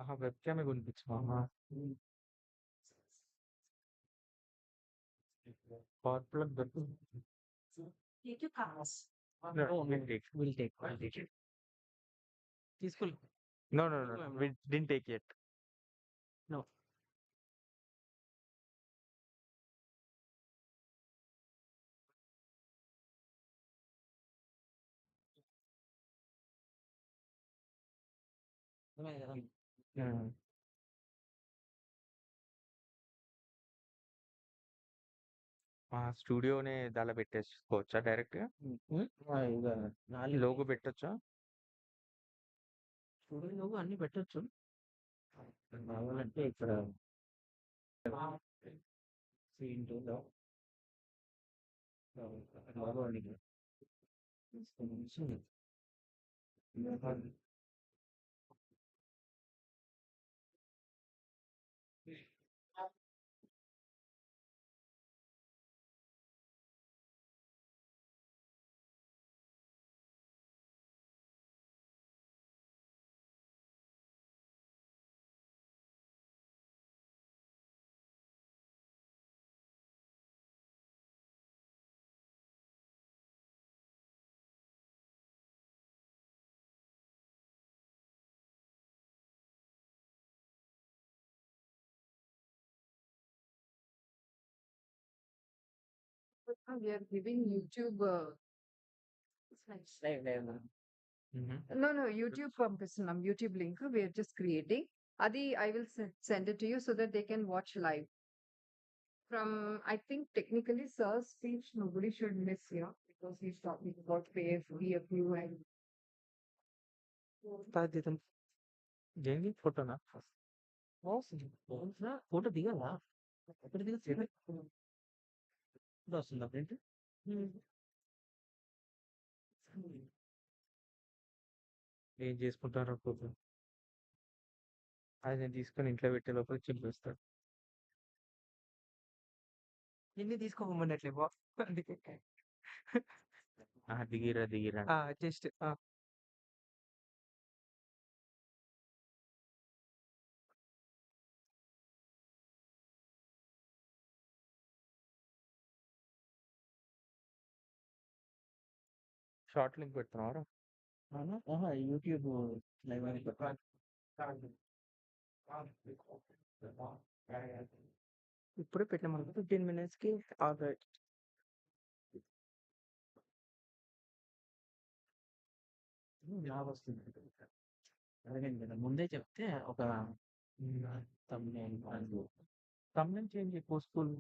ఆహా! వెబ్‌క్యామే కొనిపించమా? Spark plug దొరుకుతుంది. Take your cards. No, we'll take. I'll take it. Peaceful. No, no, no. We didn't take yet. No. హ్మ్. ఆ స్టూడియోనే దానిలో పెట్టేసుకోవచ్చా డైరెక్ట్‌గా? ఇక నాలుగు లోగో పెట్టొచ్చా? స్టూడియో నువ్వు అన్ని పెట్టొచ్చు కావాలంటే ఇక్కడ సీన్ లోగో అడిగి We are giving YouTube. It's nice. హుహు. No, YouTube పంపిస్తున్నాం. YouTube link. We are just creating. Adi, I will send it to you so that they can watch live. From, I think technically Sir's speech nobody should miss here because he's talking about PFU and బాధ్యతం. దేనికి ఫోటోనా? Photo దిగాలా ఎక్కడ దిగచ్చు వస్తుందా print ఏం చేసుకుంటారో పాపం. అది నేను తీసుకొని ఇంట్లో పెట్టే లోపల చింపేస్తాడు. ఎన్ని తీసుకోమన్నట్లే బా అందుకే దిగిరా దిగిరా. జస్ట్ షార్ట్ లింక్ పెడుతున్నావారా? యూట్యూబ్ లైవ్ అని పెట్టాలి ఇప్పుడే పెట్టామనుకో 15 minutes కి ఆల్రైట్ లాగ్ వస్తుంది అడగండి కదా ముందే చెప్తే ఒక తమ్ముని చేంజ్ కోస్కూల్.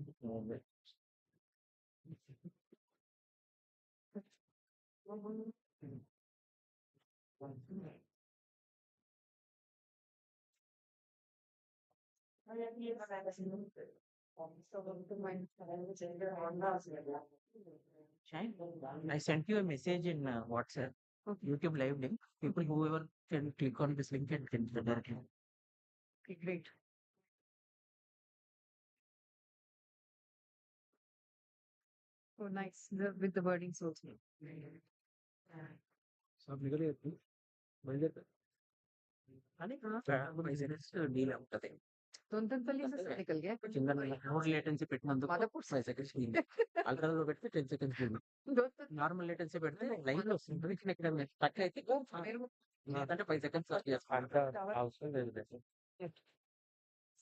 Shine. I sent you a message in WhatsApp, Okay. YouTube live link. People, whoever can click on this link and can directly. Okay, great. Oh, nice. With the wordings also. So, అని 5 seconds deal అవుతుంది Tontanpalli से निकल गया कुछ కింద node latency పెట్టినందుకు Madhapur 5 seconds అల్ట్రాలో పెడితే 10 seconds normal latency పెడితే లైన్ లో వస్తుంది ఇక్కడ స్టక్ అయితే అంటే 5 seconds అంత అవసరం లేదు.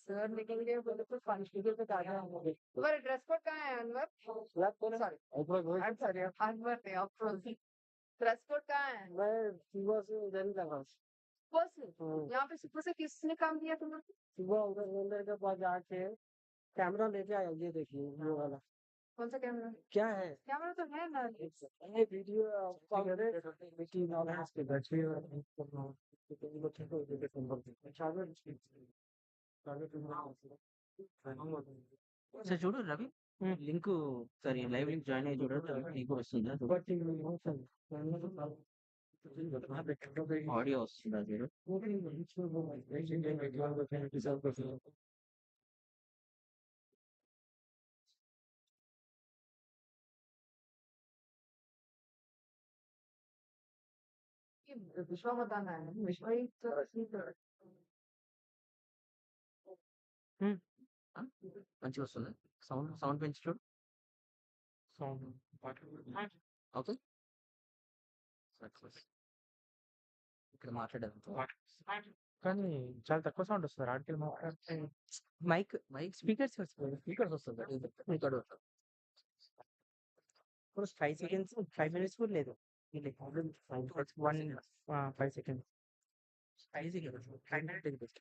सर निकल गए बोले तो कॉन्स्टेबल पे ताजा होंगे तुम्हारा ड्रेस कोड कहाँ है Anwar sorry I'm sorry Anwar नहीं अफरोज ड्रेस कोड कहाँ है मैं सुबह से उधर ही लगा सुबह से यहाँ पे सुबह से किसने काम दिया तुम्हें सुबह उधर मंदिर के पास जाके कैमरा लेके आया ये देखिए ये वाला कौन सा कैमरा क्या है कैमरा तो है ना ये वीडियो बेटी नॉलेज के बैटरी ఒకసారి చూడు రవి లింక్ సరే లైవ్ లింక్ జాయిన్ అయ్యి చూడు నీకు వస్తుందా ఆడియో వస్తుందా చూడు విశ్వ बताना है विश्व एक మంచిగా వస్తుంది. సౌండ్ పెంచి చూడు. Sound okay. సక్సెస్. ఇక్కడ మాట్లాడేది కానీ చాలా తక్కువ సౌండ్ వస్తుంది ఆడికి మాట్లాడితే. మైక్ స్పీకర్స్ వస్తుంది. ఇక్కడ 5 seconds, 5 minutes కూడా లేదు. 5 seconds. 5 minutes.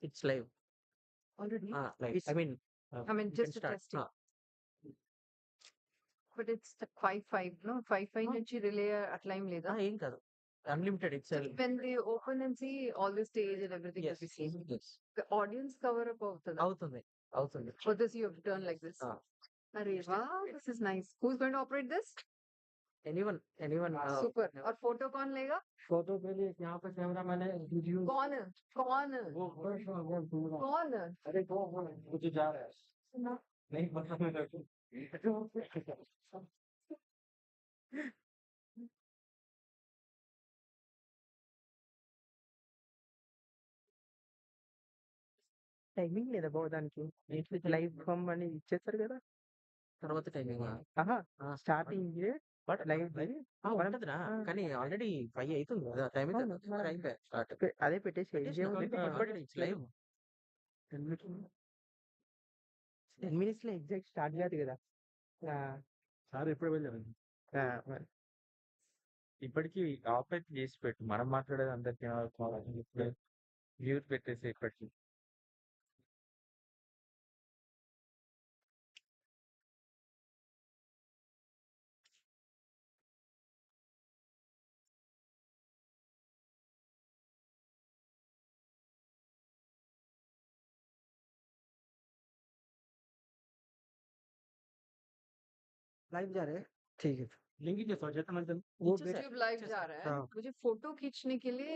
It's live. already. Live. I mean I mean, just a testing. But it's the 5-5, no? 5-5 నుంచి relay అట్లా ఏం లేదా? ఏం కాదు. Unlimited it's When they open and see all the stage and everything will be seen. The audience cover up అవుతుందా? అవుతుంది. For this you have to turn like this. Arey wow, this is nice. Who's going to operate this? Anyone Super. और photo कौन लेगा? Photo के लिए यहाँ पे camera मैंने वीडियो कौन? वो पूरा कौन? अरे वो मुझे जा रहा है नहीं पता मेरे को టైమింగ్ లేదా బాబు దానికి? లైవ్ ఫామ్ అని ఇచ్చేస్తారు కదా. తర్వాత టైమింగ్ స్టార్టింగ్ బట్ లైవ్ ఉంటదిరా. కానీ ఆల్రెడీ 5 అవుతుంది కదా. టైం అయితే స్టార్ట్. అదే పెట్టేసి లైవ్ 10 minutes లో ఎగ్జాక్ట్ స్టార్ట్ కాదు కదా. సార్ ఎప్పుడు వెళ్ళారు ఇప్పటికీ ఆపరేట్ చేసి పెట్టు మనం మాట్లాడేది అందరికి వ్యూస్ పెట్టేసి ఇప్పటికి लाइव जा रहे हैं. ठीक है. लिंक ही जैसा जैसा मैं वो YouTube लाइव जा रहा है. हाँ. मुझे फोटो खींचने के लिए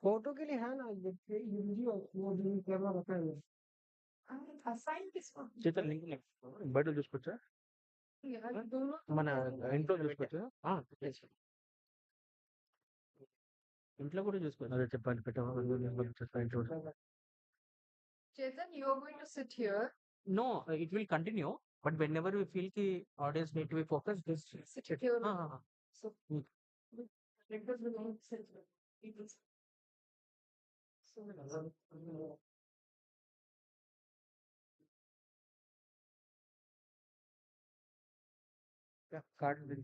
फोटो के लिए है ना ये वीडियो वो कैमरा रखा है. assign किसको? చేత లింక్ బయట చూసుకోవచ్చా यार दोनों మన ఇంట్లో చూసుకోవచ్చా ఇంట్లో కూడా చూసుకోవచ్చు. అదే చెప్పండి పెట్టాము Chetan, you are going to sit here. No, it will continue. But whenever we feel the audience need to be focused, this Sit here. So let us know. Sit. So కార్డులు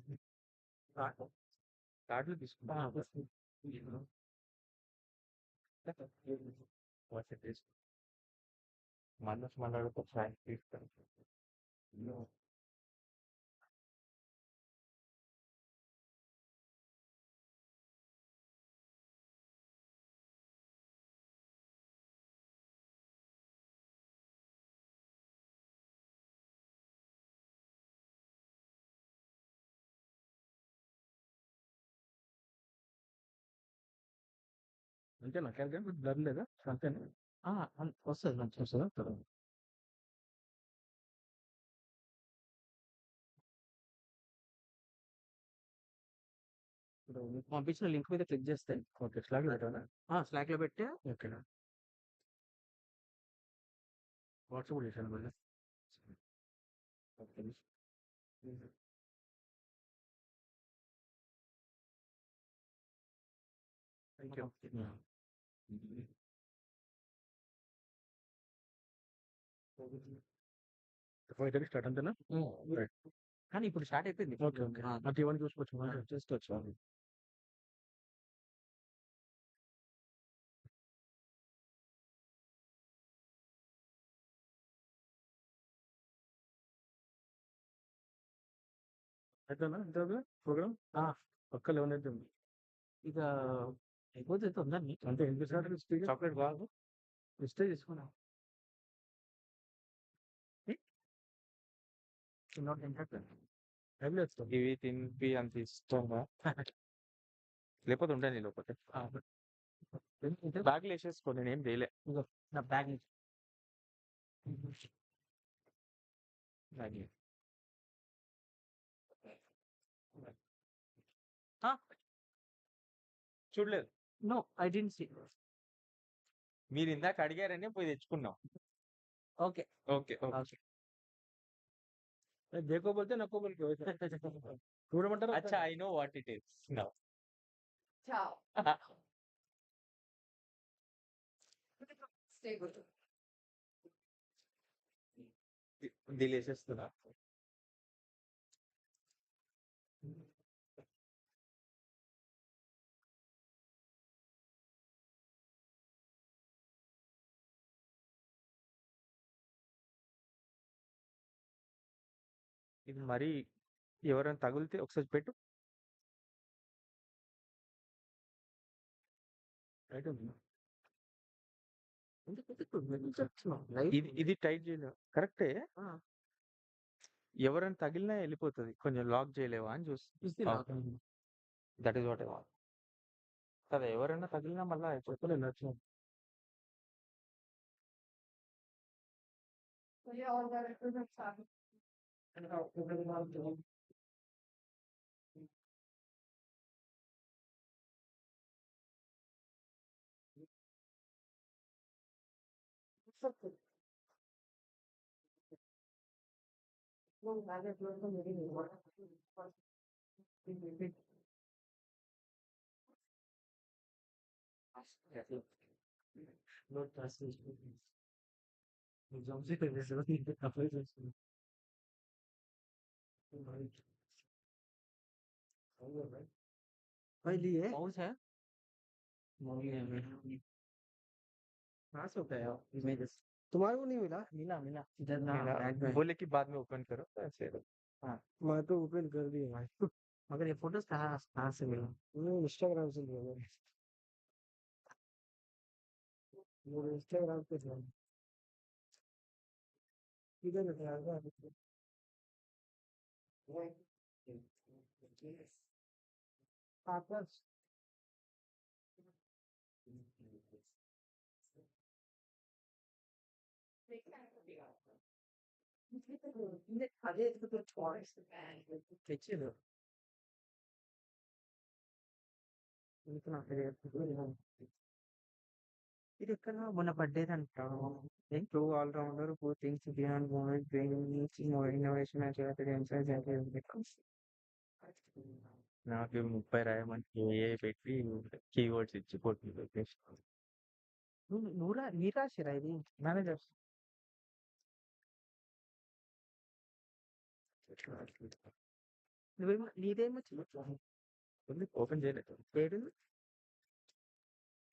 తీసుకుంటా మనసు మనకు తీసుకుంటాం అంతే నాకు బ్లర్ లేదా అంతేనా వస్తుంది మంచి వస్తుందా పంపించిన లింక్ మీద క్లిక్ చేస్తే ఓకే స్లాగ్ పెట్టానా స్లాక్ లో పెట్టి ఓకే వాట్సాప్ చేశాను మళ్ళీ ఓకే థ్యాంక్ యూ 5:30 స్టార్ట్ అంతేనా కానీ ఇప్పుడు స్టార్ట్ అయిపోయింది. ఓకే ఓకే అది ఇవన్నీ చూసుకోవచ్చు చూసుకోవచ్చు అయితేనా ఇంత ప్రోగ్రామ్ పక్క 11 అయితే ఉంది ఇక అయిపోతే తొందరని అంటే ఎన్ని సార్లు చాక్లెట్ బాగా ఇస్తే తీసుకున్నా నాట్ ఇంట్రెస్ట్. ఇవి తినిపి అంత ఇష్టంగా లేకపోతే ఉండే నీ లోపల బ్యాగ్లు వేసేసుకో నేనేం చేయలే నా బ్యాగ్ బ్యాగ్ చూడలేదు. No, I didn't see. మీరు ఇందాక అడిగారని పోయి తెచ్చుకున్నాం. Okay. ఓకే. ఓకే. Okay. देखो बोलते नको बोल के చూడమంటారా అచ్చా, I know what it is now. Ciao. Stay good. దిలేసేస్తున్నా. ఇది మరి ఎవరైనా తగిలితే ఒకసారి పెట్టు. రైట్ ఉంది. ఇది టైట్ చేయలేవు కరెక్టే. ఎవరైనా తగిలినా వెళ్ళిపోతుంది. కొంచెం లాక్ చేయలేవా అని చూస్తా. That is what I want. కదా, ఎవరైనా తగిలినా మళ్ళీ అయిపోతుంది. So yeah, all the recruitments are. Mouse है? पास होता है Images. तुम्हारे को नहीं मिला मिला इधर ना मेरा बैग में। बोले कि बाद में ओपन करो तो ऐसे मैं तो ओपन कर दिया भाई मगर ये फोटोज कहाँ से मिला? इंस्टाग्राम से लिया मैंने मेरे इंस्टाग्राम पे था किधर है यार आपस తెచ్చిర్రు. ఇంకనా ఇది ఎక్కడ మొన్న పడ్డేదంట. pro all-rounder who thinks beyond movement, bringing more innovation and creative insights into his becomes. నాకు 30 రాయమని ఏ పెట్టి కీవర్డ్స్ ఇచ్చి కొట్టి పెట్టేసి మీరు రాసిరా ఇది? మేనేజర్స్ నీదేమో ఓపెన్ చేయలేదు. ఏడు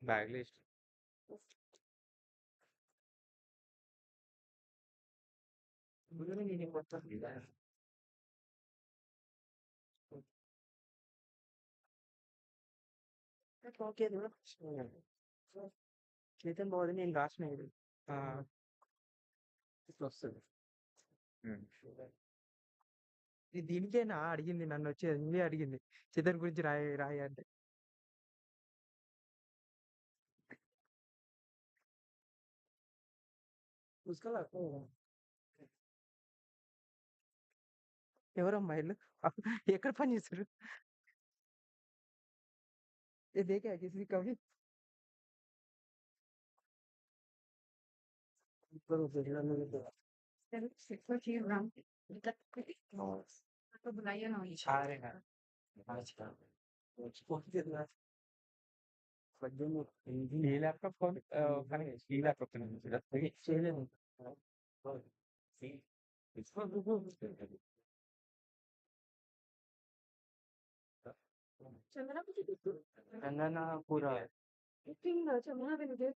బ్యాగ్ లిస్ట్ నేను మొత్తం ఓకే నితిన్ బాబు నేను రాసిన ఇది ఇట్లా వస్తుంది. ఇది దీనికేనా అడిగింది నన్ను వచ్చి అన్నీ అడిగింది చితన్ గురించి రాయి రాయి అంటే ఎవరు అమ్మాయిలు ఎక్కడ పని చేస్తారు ये देखे है किसी कभी तो बुलाइए ना ఈ ల్యాప్టాప్ కానీ ఈ ల్యాప్టాప్ చేయలేదు. Chandana Pura. Chamana will get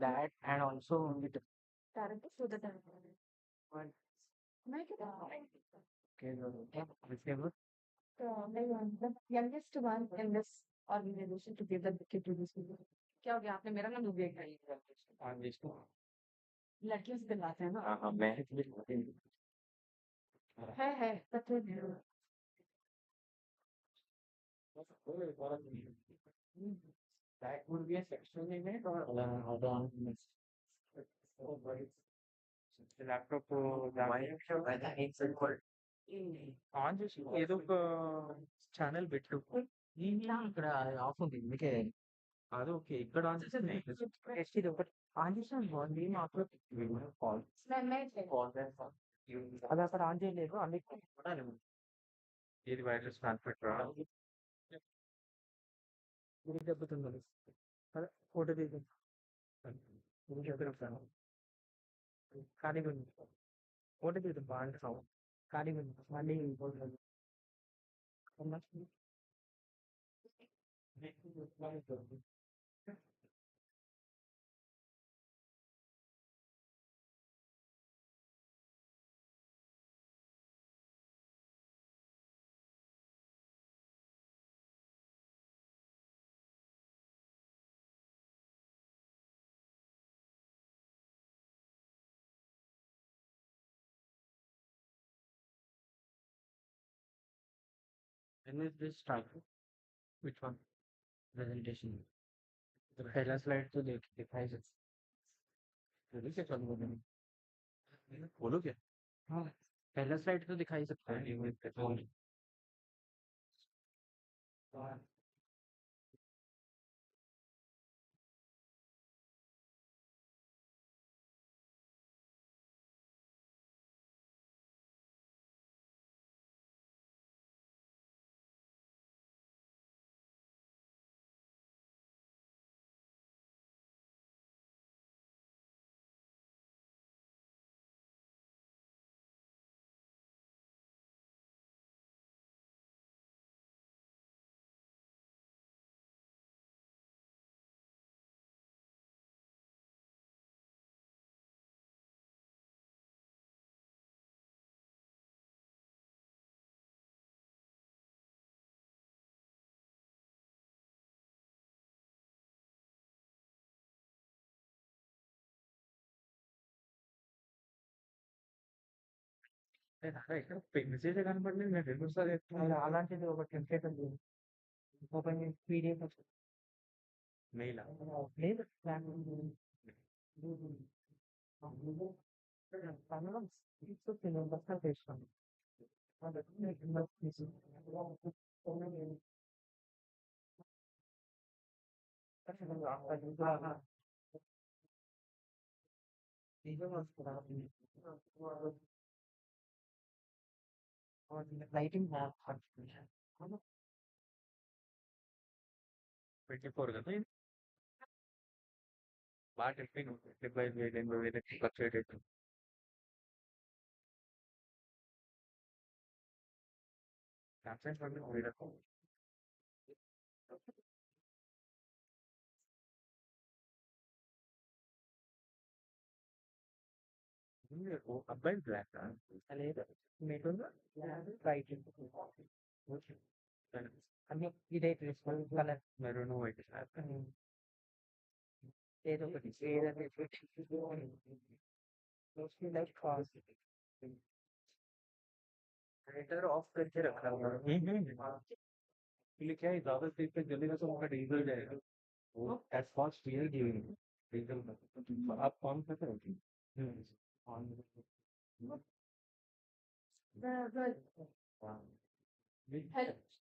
That and also with director so that one. make it Okay, with the youngest one in this organization to give the bouquet to these people. क्या हो गया आपने मेरा नाम भी लड़कियों से दिलाते हैं ना है पता नहीं that would be a section in it or laptop whether it's a called on చేసి ఏదో ఒక ఛానల్ పెట్టు. ఇక్కడ ఆఫ్ ఉంది అందుకే అది ఓకే. ఇక్కడ ఆన్ చేస్తే నేను నెక్స్ట్ ఇది ఒకటి ఆన్ చేసాను బాగుంది మాకు కాల్ అది అక్కడ ఆన్ చేయలేదు అందుకే ఇది వైర్లెస్ ట్రాన్స్మిటర్ ఇది దెబ్బతుంది అదే ఫోటో దిగు ఖాళీగా ఉంది ఫోటో దిగుతుంది బాగుంది సౌండ్ ఖాళీగా ఉంది మళ్ళీ When is this start? which one presentation the पहला slide तो दिखाई सकता बोलो क्या? हाँ पहला स्लाइड तो दिखाई सकता है ఇక్కడ మెసేజ్ కనపడలేదు నేను రెండు సార్లు అలాంటిది ఒక టెంప్లెట్ ఉంది ఓపెన్ పీడిఎఫ్ మెయిల్ లేదు చేస్తాను లైటింగ్ 24 కదా ఇది? బాగా టెంపింగ్ 75,000 ఖర్చు అయ్యేటట్టు సామ్సంగ్ వల్ల వీడకు అబ్బాయి బ్లాక్ లేదు మిడిల్ రైట్ అన్ని ఇదే కలర్ మెరూన్ వైట్ ఏదో ఒకటి ఏదైతే లైక్ ఫాస్ట్ రైటర్ ఆఫ్ करके रखा हुआ है इसलिए क्या है ज्यादा स्पीड पे चलेगा तो उनका डीजल जाएगा वो as fast we are giving diesel आप कौन सा करोगे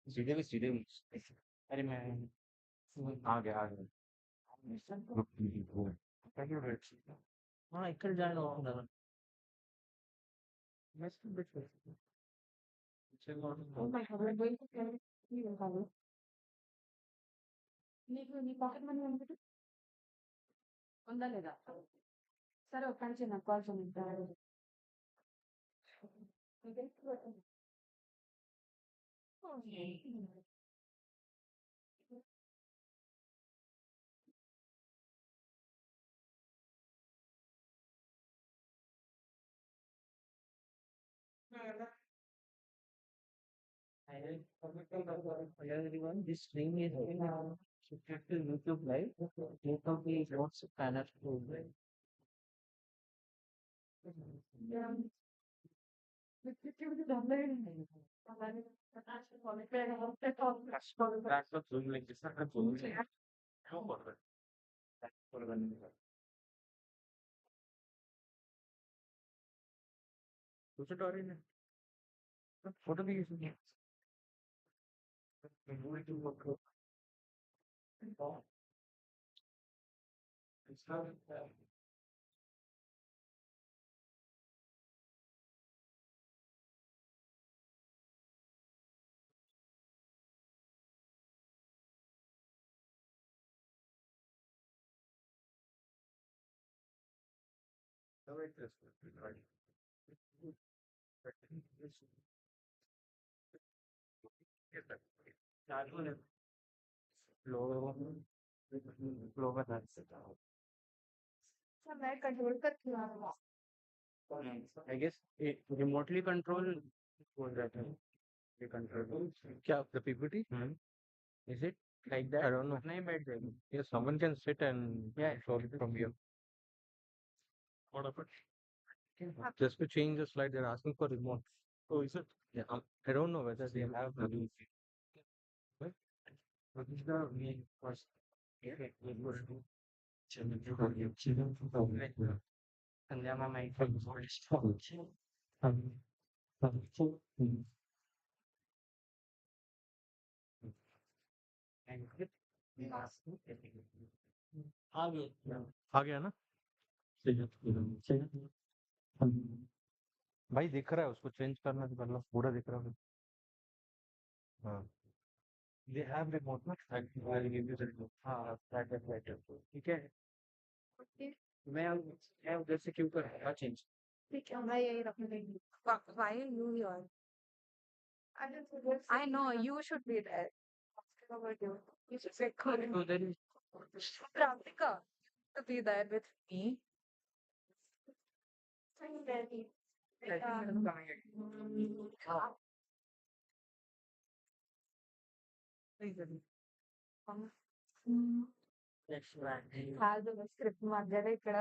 सीधे में अरे मैं आ गया हाँ ఇక్కడ జాయిన్ అవుతున్నారు నీకు నీ పాకెట్ మనీ ఉంటుంది ఉందా లేదా సరే ఒక పని చేయి నాకు కాల్ చేయండి Hello everyone, this stream is shifted to YouTube Live. YouTube is not panel to That's what Zoom link is not a Zoom link. No further. That's for one. Who's it already? Photo भी So मैं control कर क्यों आ रहा I guess it remotely control बोल रहा था ये control क्या the PPT? is it like I that don't know. नहीं बैठ जाएगी Yes, someone can sit and Yeah. show it from here. what about Just to change the slide, they're asking for remote. oh is it Yeah, I don't know whether they have the what is the main first संध्या में mic आ गया ना? भाई दिख रहा है उसको change करना तो मतलब पूरा दिख रहा है हाँ they have remote ना I'll give you the remote हाँ that is better ठीक है मैं उधर से क्यों कर चेंज ठीक है मैं यही रख लेंगी why are you here I know you should be there you should be there उधर ही Pratika to be there with me కాదు స్క్రిప్ట్ మధ్యలో ఇక్కడ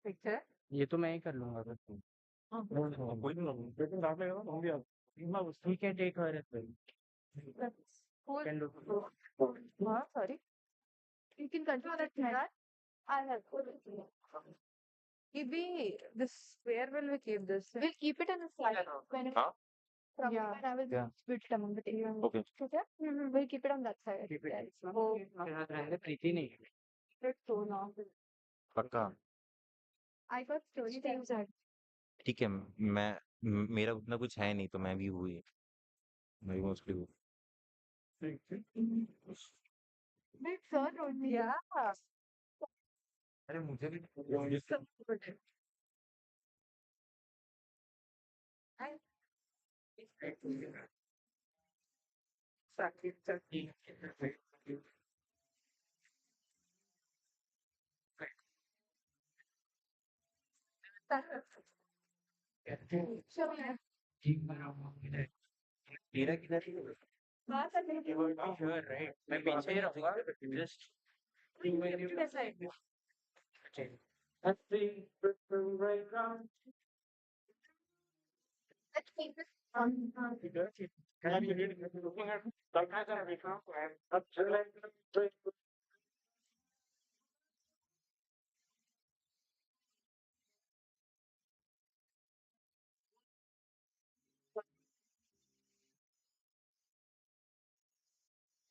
పిక్చర్ ये तो मैं ही कर लूंगा बस कोई नहीं डाल लेगा ना हम भी ठीक है टेक और can do sorry you can control that mirror I'll help Maybe this where will we keep this? We'll keep it on the slide. When Huh? from when I will split it among the two. Okay. Okay? We'll keep it on that side. keep it Yes. Oh, यहाँ रहने प्रीति नहीं है it's so long. पक्का I got story times at ठीक है मेरा उतना कुछ है नहीं तो मैं भी हुई मैं भी मोस्टली हूँ But sir told me. Yeah. अरे मुझे भी Show me. मेरा किधर है हाँ sir you will be sure right मैं पीछे ही रहूंगा just this side. Let's keep it on.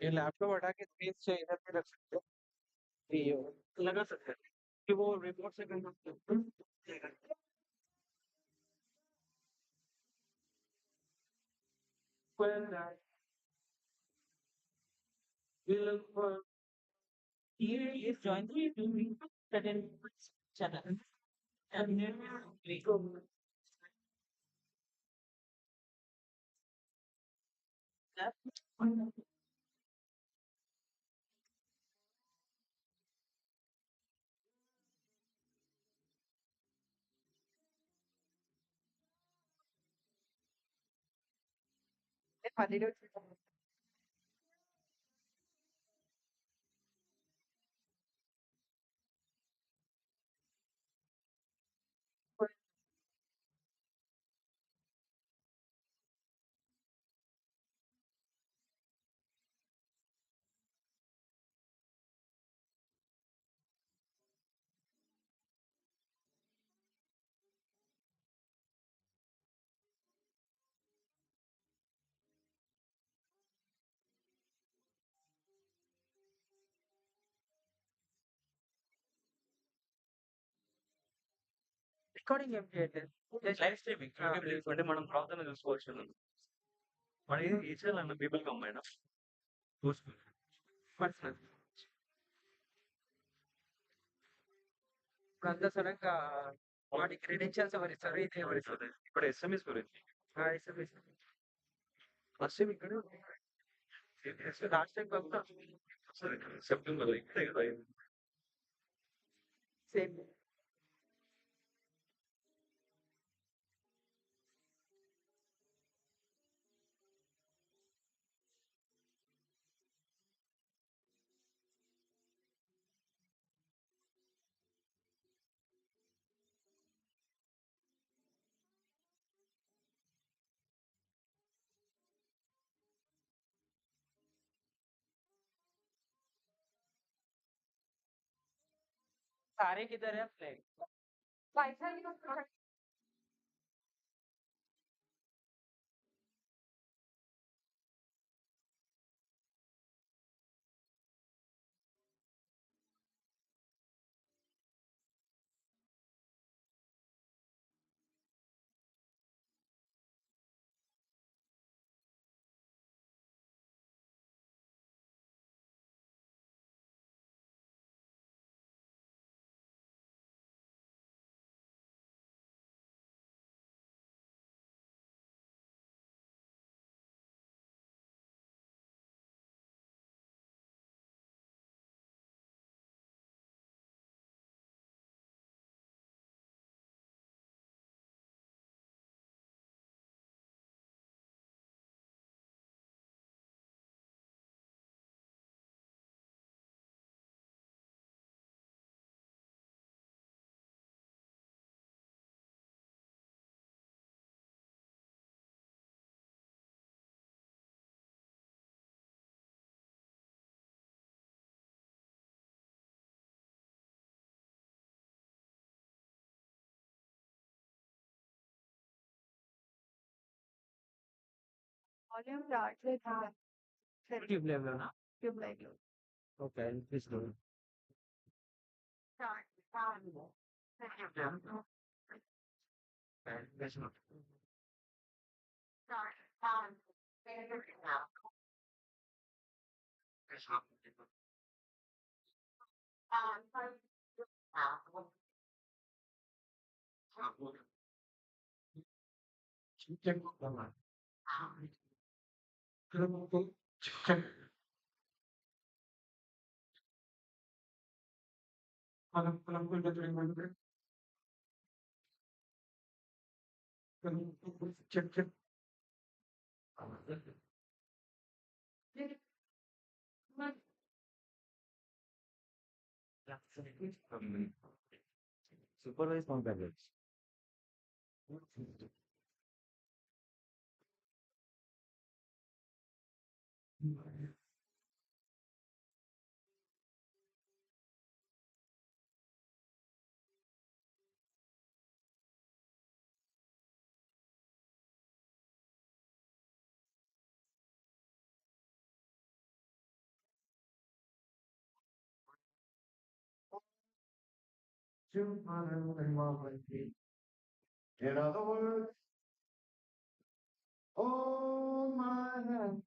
ये लैपटॉप हटा के स्पेस से इधर पे रख सकते हो ये लगा सकते हैं कि वो रिपोर्ट से करना when we look for here is join the doing certain channel and then we go recording ఏం చేయట్లేదు. లైవ్ స్ట్రీమింగ్ యూట్యూబ్ లింక్ ఉంటే మనం ప్రాబ్లమ్ చూసుకోవచ్చు. మరి ఈ చేయాలన్న పీపుల్ కంబైన్ చూసుకో పర్సనల్. ఇప్పుడు అంతా సడన్ గా వాటి క్రెడెన్షియల్స్ ఎవరిస్తారు, ఇది ఎవరిస్తారు? ఇప్పుడు ఎస్ఎంఎస్ గురించి SMS. ఫస్ట్ ఇక్కడ లాస్ట్ టైం కాకుండా సెప్టెంబర్ ఇక్కడే కదా సేమ్. सारे किधर है फ्लैग? Volume రావట్లేదు. YouTube level. Tube light లో. ఓకే, అనిపిస్తుంది. Supervise on package. In other words, oh my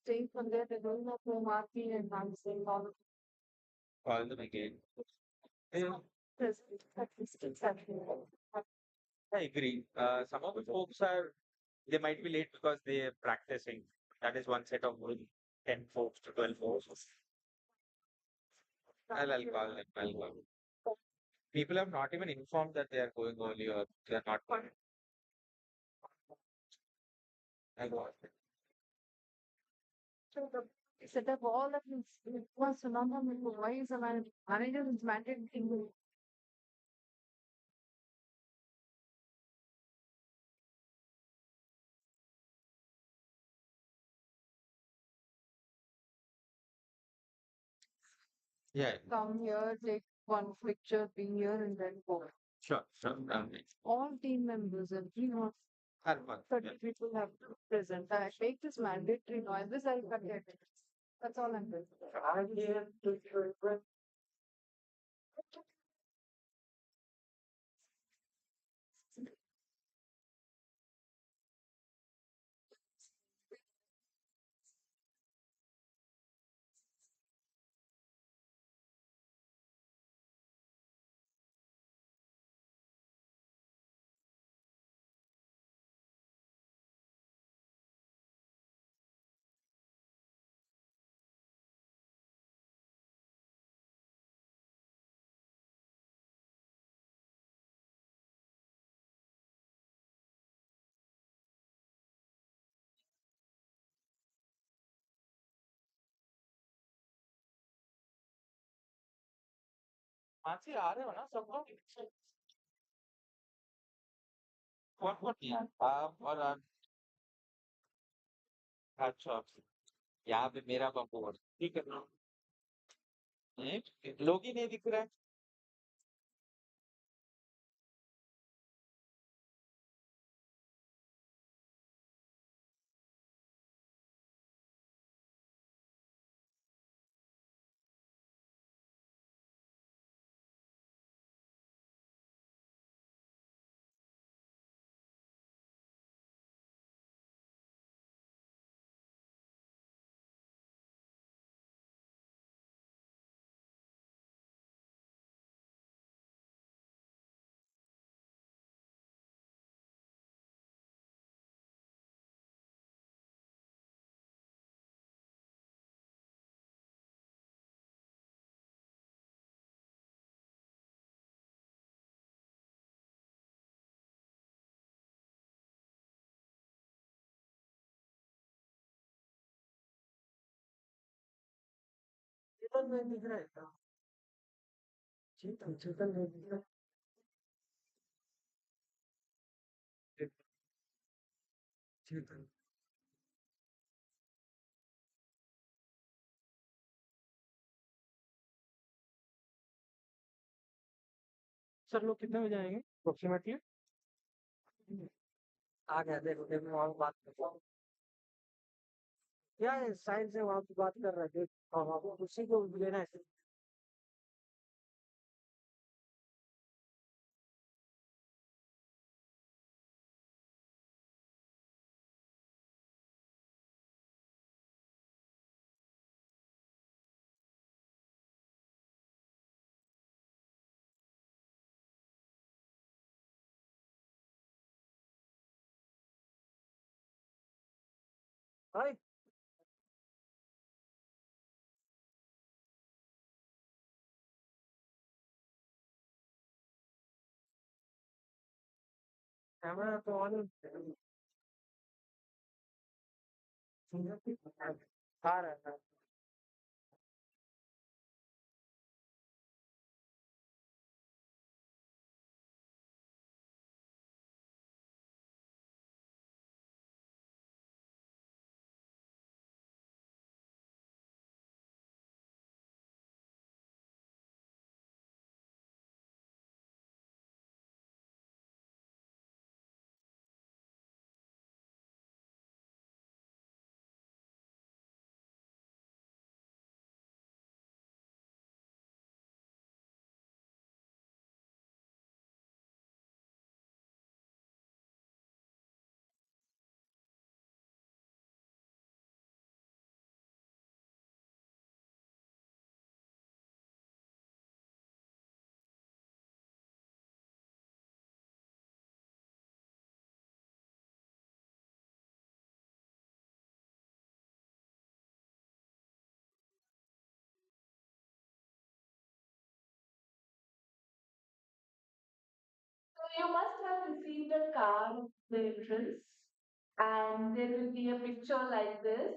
staying from there, they're going up to Marty and dancing all of Call them again. Yeah, this. At least it's happening. I agree. Some of the folks they might be late because they're practicing. That is one set of 10 folks to 12 folks. I'll call them. I'll call them. People have not even informed that they are going early or they are not going. I got it. So the set up all of this was phenomenal. Why is the manager is mandating? Yeah, Come here, take one picture, be here, and then go. sure, sure. All team members, everyone, Harman, 30 people have to present. I make this mandatory now, and this I'll forget. That's all I'm doing. Mansi आ रहे हो ना सब लोग कौन कौन किया आप और अच्छा यहाँ पे मेरा बम्बू है ठीक है ना लोग ही नहीं दिख रहा है चेतन नहीं दिख रहा है क्या? चेतन नहीं दिख रहा है। चेतन सर लोग कितने बजे आएंगे अप्रोक्सीमेटली आ गया, देखो देखो वहाँ बात कर रहा हूँ। क्या है, साइड से वहाँ की बात कर रहे थे। हाँ हाँ, वो उसी को लेना है। हाय कैमरा तो ऑन है। आ रहा है। must have received a card at the entrance, and there will be a picture like this,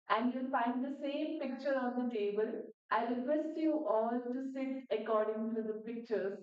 and you'll find the same picture on the table. I request you all to sit according to the pictures.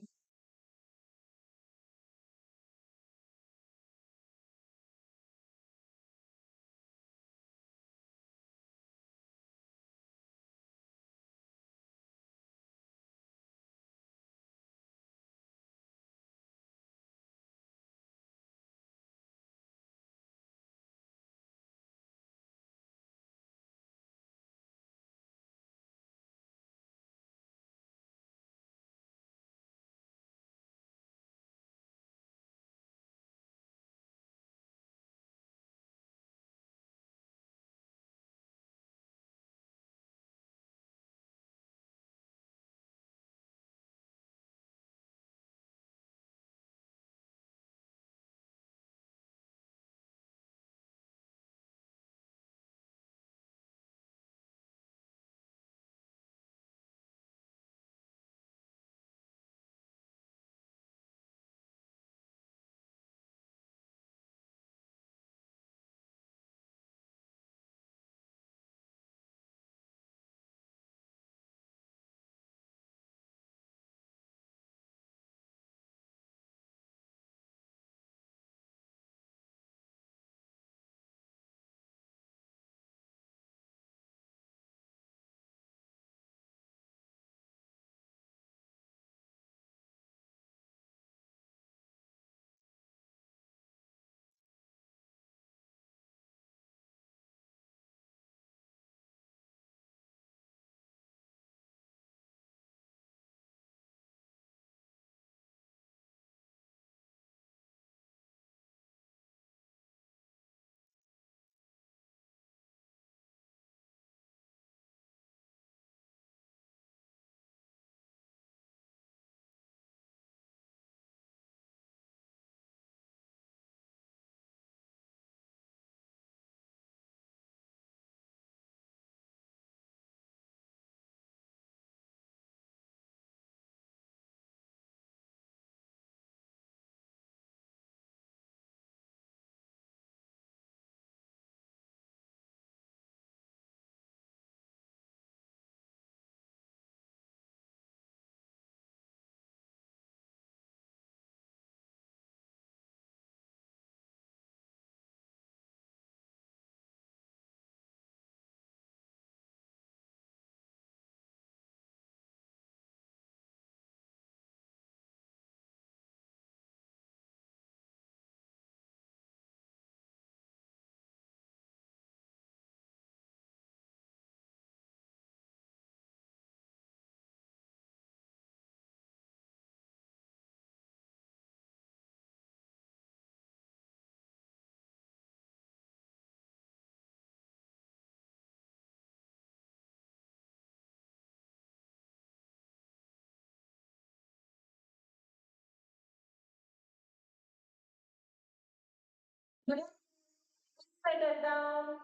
Settle down.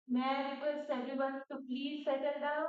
May I request everyone to please settle down?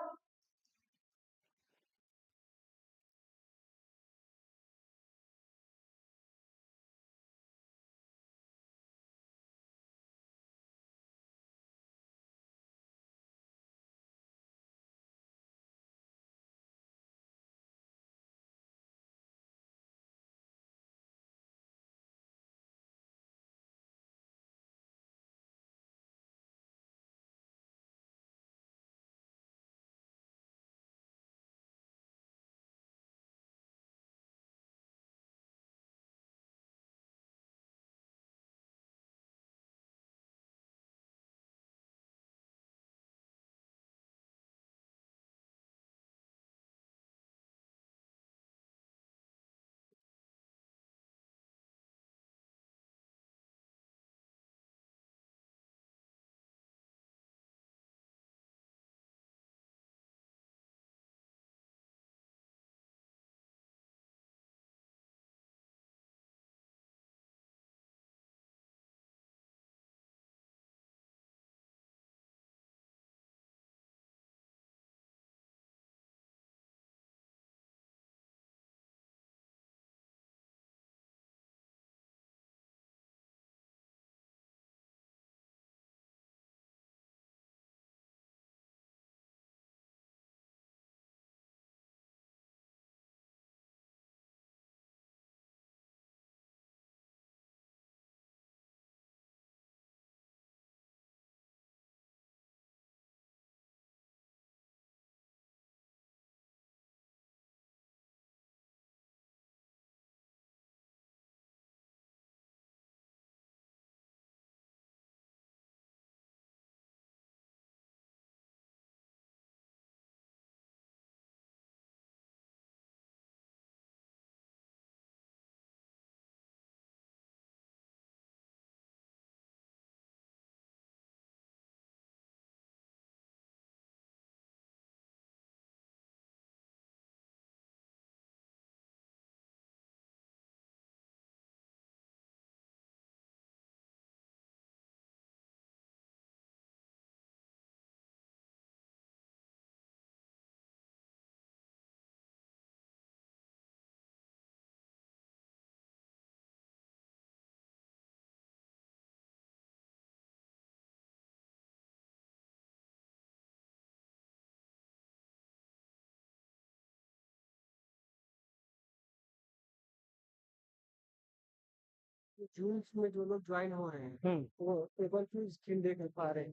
जून में जो लोग join हो रहे हैं वो level 2 skill दे कर पा रहे हैं।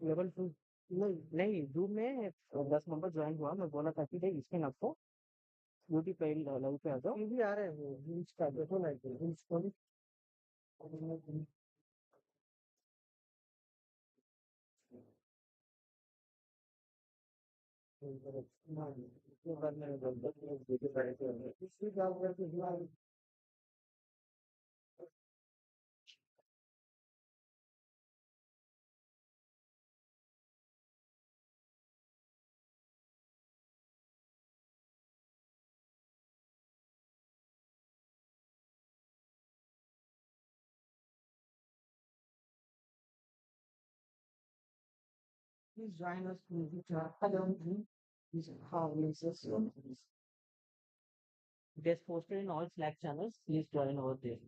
लेवल 2 नहीं नहीं जून में 10 नंबर ज्वाइन हुआ, मैं बोला था कि भाई इसमें आपको ब्यूटी पेन लेवल पे आ जाओ, ये भी आ रहे हैं वो रील्स का देखो ना रील्स को भी। इसलिए क्या करके please join us in the chat. Hello. This is how we system. It is posted in all Slack channels. Please join over there.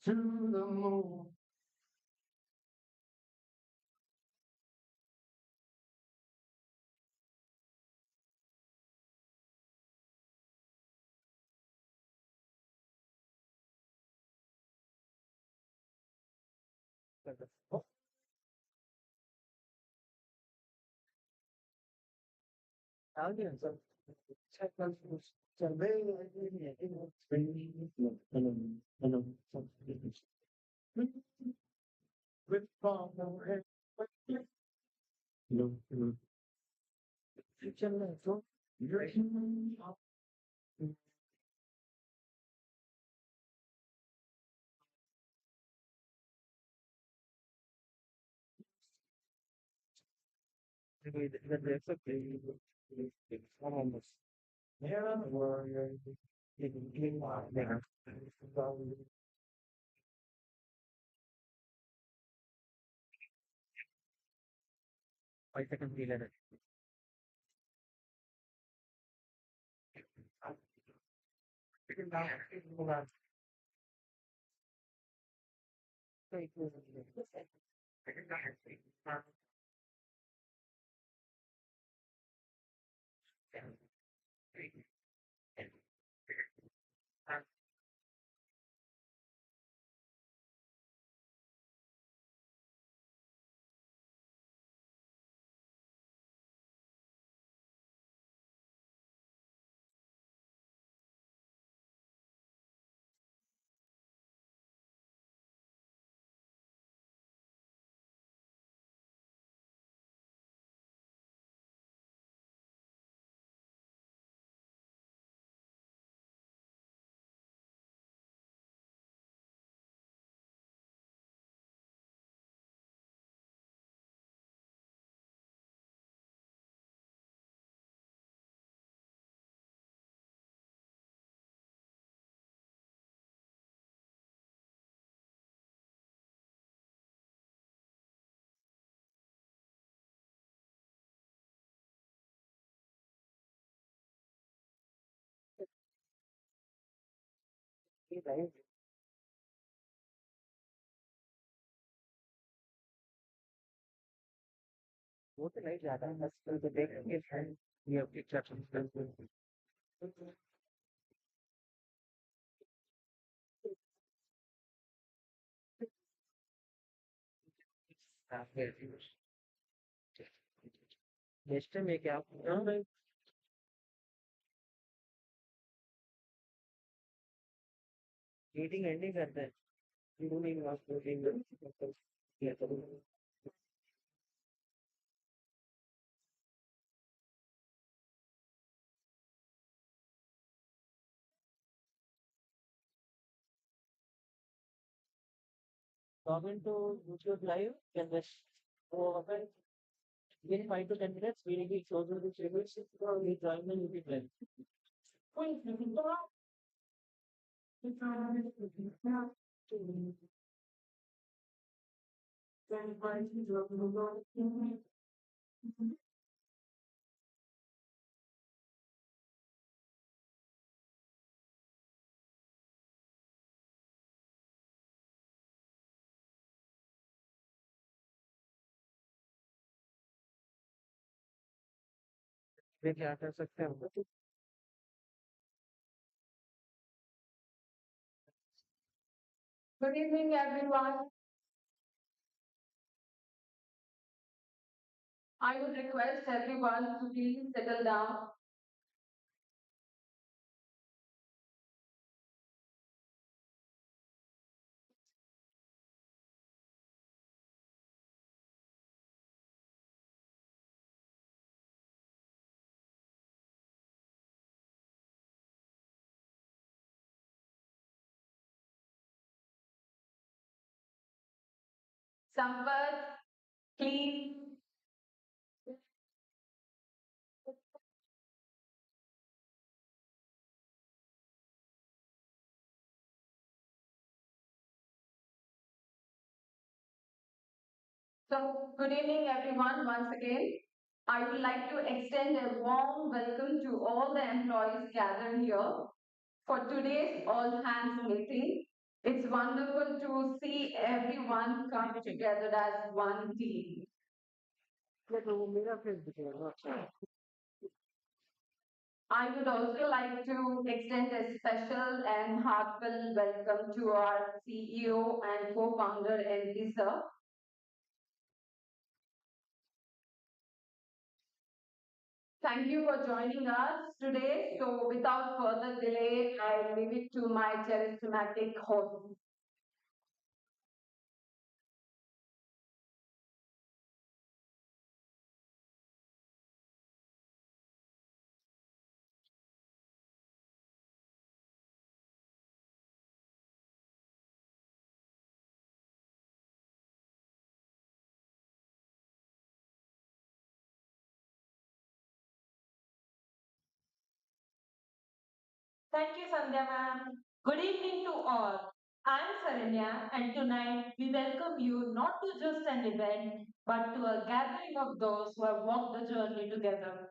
To the moon. Audience. Check out survey. Hello. With power. Hello. Future level. That's okay. Yeah, warrior. There. 5 seconds delay. वो तो नहीं ज्यादा बस तो देखेंगे friend ये अपनी चर्चा नेक्स्ट टाइम ये क्या मीटिंग एंडिंग करते हैं यू नीड वास्ट मीटिंग ये तो log into YouTube live can just go open within 5 to 10 minutes we will be closing the tables we join the YouTube live. वे क्या कर सकते हैं? Good evening, everyone. I would request everyone to please settle down. Sampath, please. So, good evening, everyone, once again. I would like to extend a warm welcome to all the employees gathered here for today's all hands meeting. It's wonderful to see everyone come together as one team. तो वो मेरा face दिखेगा। I would also like to extend a special and heartfelt welcome to our CEO and co-founder, LP sir. Thank you for joining us today. So without further delay, I leave it to my charismatic host. Thank you, Sandhya ma'am. Good evening to all. I'm Saranya, and tonight we welcome you not to just an event, but to a gathering of those who have walked the journey together.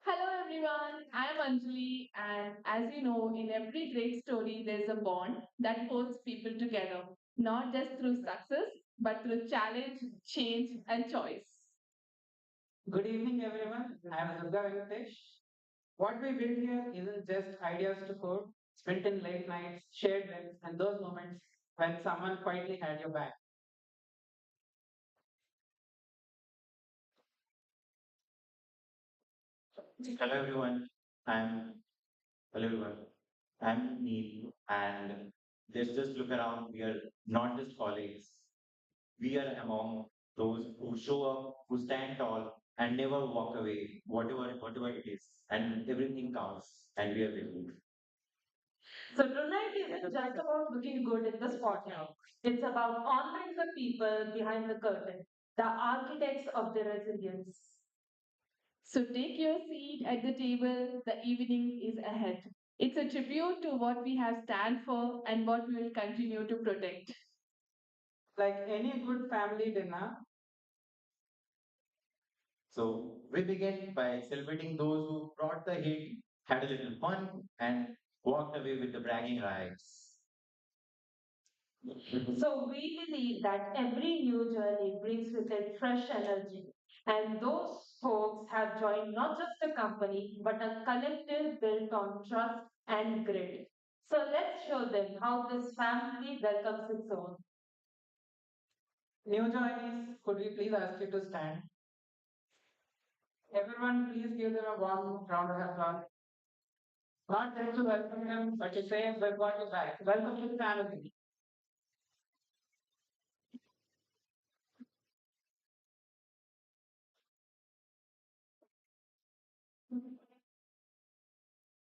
Hello everyone, I am Anjali, and as you know, in every great story, there's a bond that holds people together, not just through success, but through challenge, change, and choice. Good evening, everyone. I am Durga Venkatesh. What we build here isn't just ideas to code, spent in late nights, shared wins, and those moments when someone quietly had your back. Hello everyone. I'm Hello everyone. I'm Neil, and let's just look around. We are not just colleagues. We are among those who show up, who stand tall, and never walk away, whatever it is, and everything counts. And we are with you. So tonight isn't just about looking good in the spotlight. It's about honoring the people behind the curtain, the architects of the resilience. So take your seat at the table, the evening is ahead. It's a tribute to what we have stand for and what we will continue to protect. Like any good family dinner, So we begin by celebrating those who brought the heat, had a little fun, and walked away with the bragging rights. So we believe that every new journey brings with it fresh energy. And those folks have joined not just a company, but a collective built on trust and grit. So let's show them how this family welcomes its own. new joinees, could we please ask you to stand? Everyone, please give them a warm round of applause. Not just to welcome them, but to say we've got you back. Welcome to the family.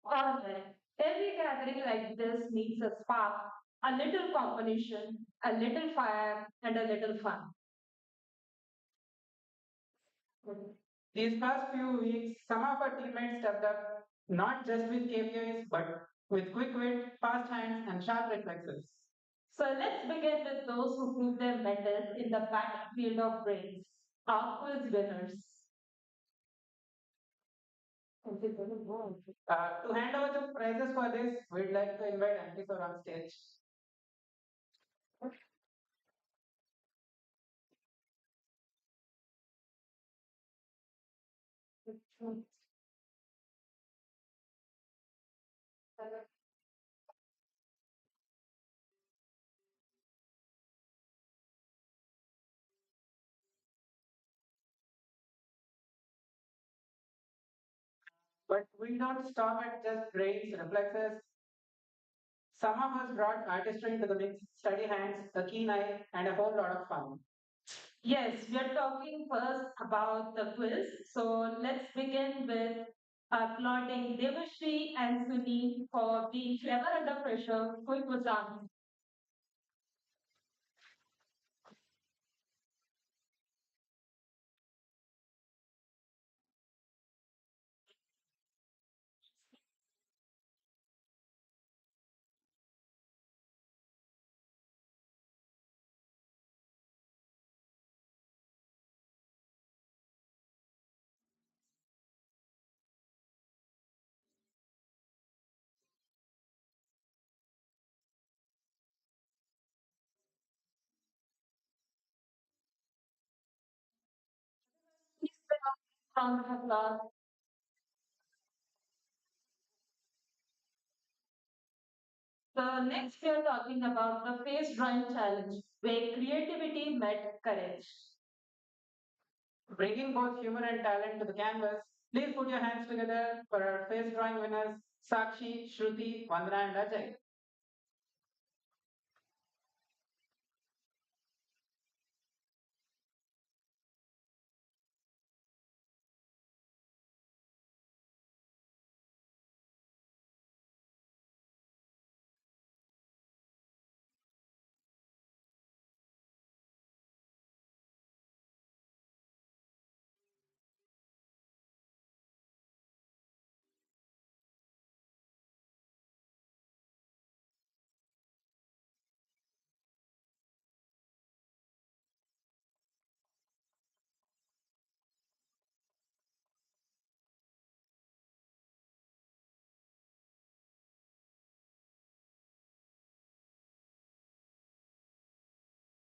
Alright, every gathering like this needs a spark, a little competition, a little fire, and a little fun. These past few weeks, some of our teammates stepped up, not just with KPIs, but with quick wit, fast hands, and sharp reflexes. So let's begin with those who proved their mettle in the battlefield of brains, our quiz winners. To hand over the prizes for this, we'd like to invite Auntie sir on stage. But we don't stop at just brains, reflexes. Some of us brought artistry into the mix, steady hands, a keen eye, and a whole lot of fun. Yes, we are talking first about the quiz. So let's begin with applauding Devashri and Sunil for being clever under pressure. Quick was done. Round of applause. So next we are talking about the face drawing challenge, where creativity met courage. Bringing both humor and talent to the canvas, please put your hands together for our face drawing winners, Sakshi, Shruti, Vandana, and Ajay.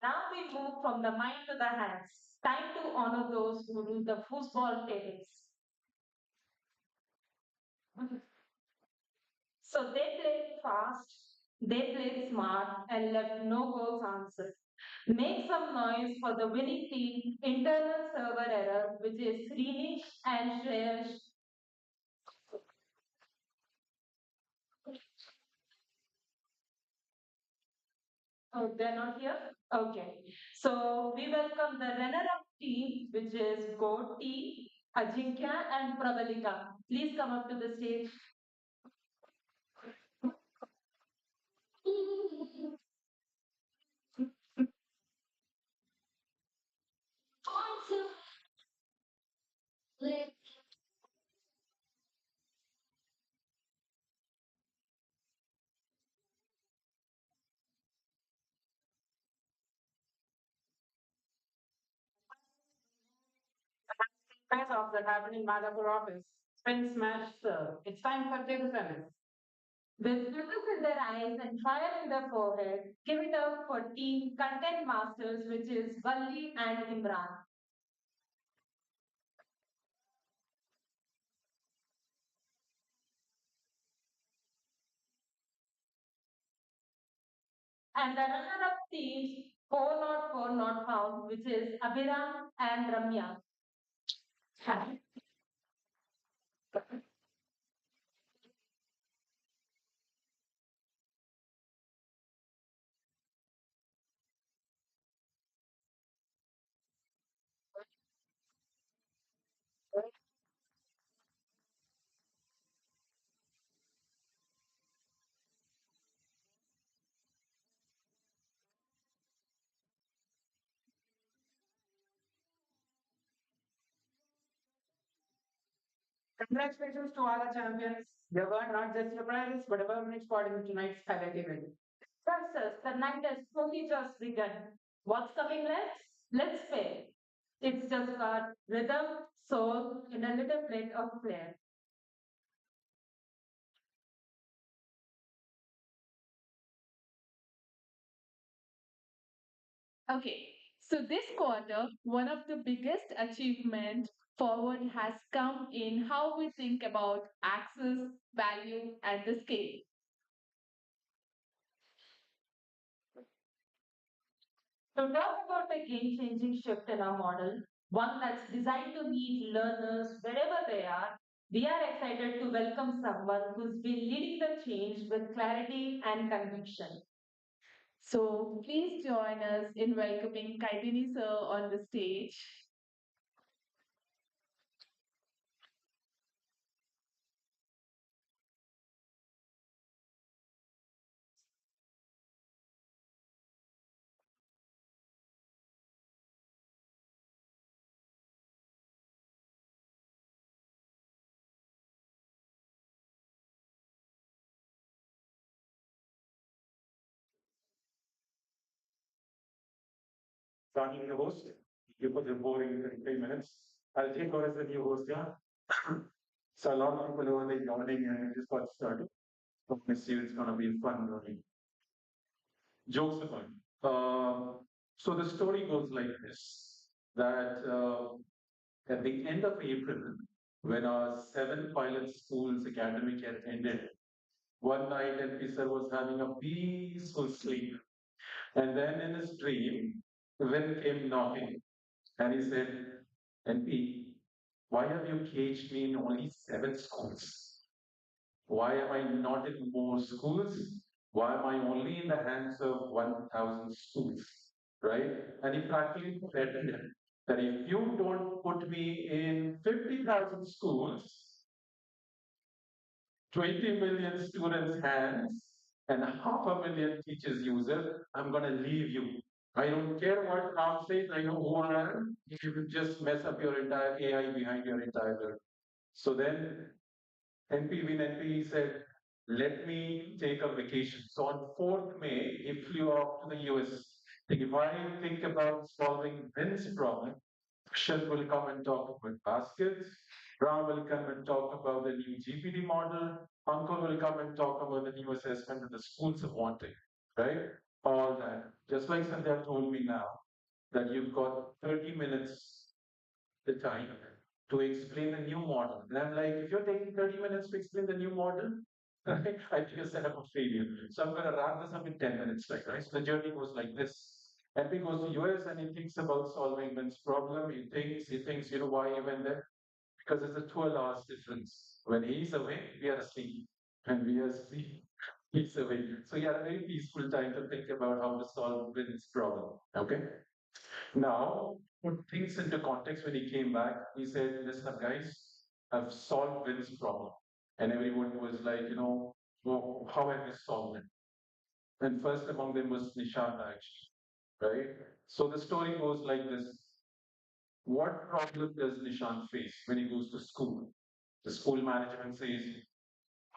Now we move from the mind to the hands. Time to honor those who do the football tapes. So they played fast, they played smart, and left no goals answered. Make some noise for the winning team, internal server error, which is Srinish and Shreyash. Oh, they're not here? Okay. So we welcome the runner-up team, which is Goti, Ajinkya, and Pravalika. Please come up to the stage. Face off that happened in Madhapur office. Spin, smash, serve. It's time for table tennis. With glitters in their eyes and fire in their forehead, give it up for Team Content Masters, which is Valli and Imran. And the runner-up teams, 404 not found, which is Abhiram and Ramya. Congratulations to all the champions. You have earned not just your prizes, but a permanent spot in tonight's highlight event. Success, the night has only just begun. What's coming next? Let's play. It's just got rhythm, soul, and a little bit of flair. Okay, so this quarter, one of the biggest achievement forward has come in how we think about access, value, and the scale. To talk about a game changing shift in our model, one that's designed to meet learners wherever they are, we are excited to welcome someone who's been leading the change with clarity and conviction. So please join us in welcoming Kaitini sir on the stage. Starting the host, you put the boring 3 minutes. I'll take over as the new host, yeah. So a lot of people over there yawning and just got started. Promise you it's gonna be fun learning. Jokes apart. So the story goes like this: that at the end of April, when our seven pilot schools academic year ended, one night NP sir was having a peaceful sleep, and then in his dream, Vin came knocking, and he said, "NP, why have you caged me in only seven schools? Why am I not in more schools? Why am I only in the hands of 1,000 schools?" Right? And he practically threatened him that if you don't put me in 50,000 schools, 20 million students' hands, and half a million teachers' users, I'm going to leave you. I don't care what translate, I know who I am. You will just mess up your entire AI behind your entire. So then NP Win NP said, let me take a vacation. So on 4th May, he flew off to the US. If I think about solving Vin's problem, Akshat will come and talk about baskets. Ram will come and talk about the new GPT model. Uncle will come and talk about the new assessment that the schools are wanting, right? All that. Just like Sandhya told me now, that you've got 30 minutes the time to explain the new model. And I'm like, if you're taking 30 minutes to explain the new model, right, I think you're set up a failure. So I'm going to wrap this up in 10 minutes, right? So the journey goes like this. MP goes to US and he thinks about solving Vin's problem. He thinks, why he went there? Because there's a 12 hours difference. When he's away, we are asleep. And we are asleep, he's away. So he had a very peaceful time to think about how to solve Vin's problem. Okay? Now, put things into context when he came back, he said, listen up, guys, I've solved Vin's problem. And everyone was like, "Oh, how have you solved it?" And first among them was Nishant, actually, right? So the story goes like this. What problem does Nishant face when he goes to school? The school management says,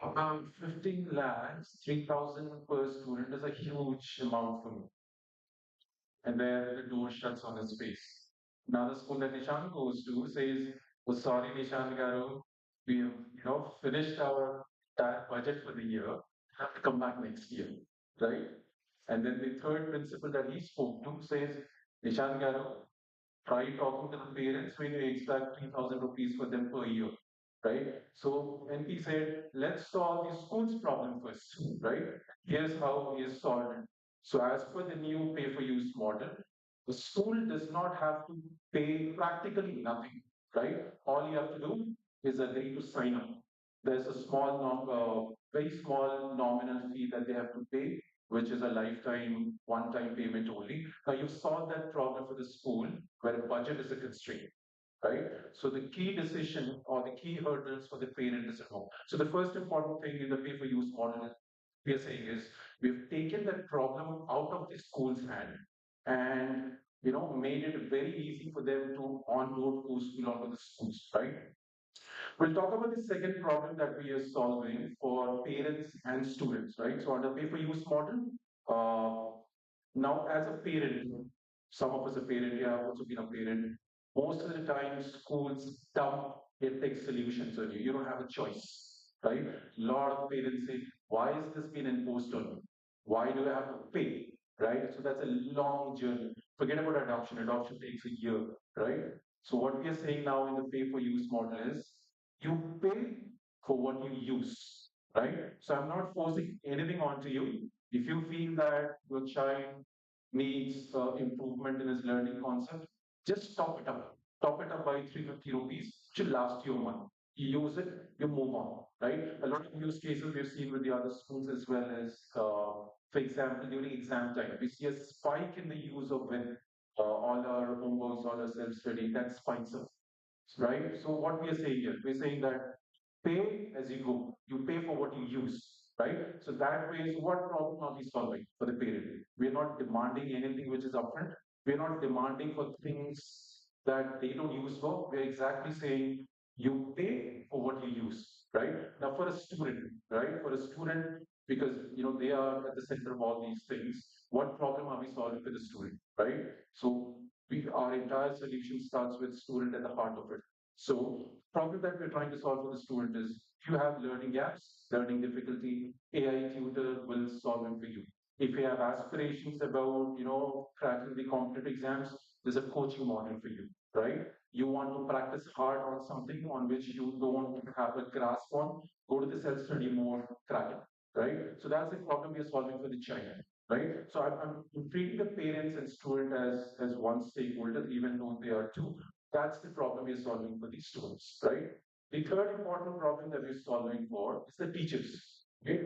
about 15 lakhs, 3,000 per student is a huge amount for me. And then the door shuts on his face. Now the school that Nishan goes to says, "Oh, sorry, Nishan Garu, we have finished our budget for the year. Have to come back next year, right?" And then the third principal that he spoke to says, "Nishan Garu, try talking to the parents when you extract 3,000 rupees for them per year, right?" So NP said, let's solve the school's problem first, right? Here's how he has solved it. So as per the new pay-for-use model, the school does not have to pay practically nothing, right? All you have to do is agree to sign up. There's a very small nominal fee that they have to pay, which is a lifetime, one-time payment only. Now you've solved that problem for the school where budget is a constraint, right? So the key decision or the key hurdles for the parent is at home. So the first important thing in the pay-for-use model we are saying is we've taken that problem out of the school's hand and made it very easy for them to onboard Coschool onto the schools, right? We'll talk about the second problem that we are solving for parents and students, right? So under pay-for-use model, uh, now as a parent, some of us are parent, yeah, I've also been a parent. Most of the time, schools dump ethics solutions on you. You don't have a choice, right? A lot of parents say, why is this being imposed on me? Why do I have to pay? Right? So that's a long journey. Forget about adoption. Adoption takes a year, right? So what we are saying now in the pay for use model is you pay for what you use, right? So I'm not forcing anything onto you. If you feel that your child needs improvement in his learning concept, just top it up. Top it up by 350 rupees, should last you a month. You use it, you move on, right? A lot of use cases we've seen with the other schools as well as, for example, during exam time, we see a spike in the use of when all our homeworks, all our self-study, that spikes up, right? So what we are saying here, we're saying that pay as you go, you pay for what you use, right? So that way, is what problem are we solving for the parent? We're not demanding anything which is upfront. We're not demanding for things that they don't use for. We're exactly saying you pay for what you use, right? Now for a student, right? For a student, because they are at the center of all these things. What problem are we solving for the student, right? So our entire solution starts with student at the heart of it. So problem that we're trying to solve for the student is if you have learning gaps, learning difficulty, AI tutor will solve them for you. If you have aspirations about, cracking the competitive exams, there's a coaching model for you, right? You want to practice hard on something on which you don't have a grasp on, go to the self-study mode, crack it, right? So that's the problem we are solving for the child, right? So I'm treating the parents and student as one stakeholder, even though they are two. That's the problem we're solving for these students, right? The third important problem that we're solving for is the teachers. Okay?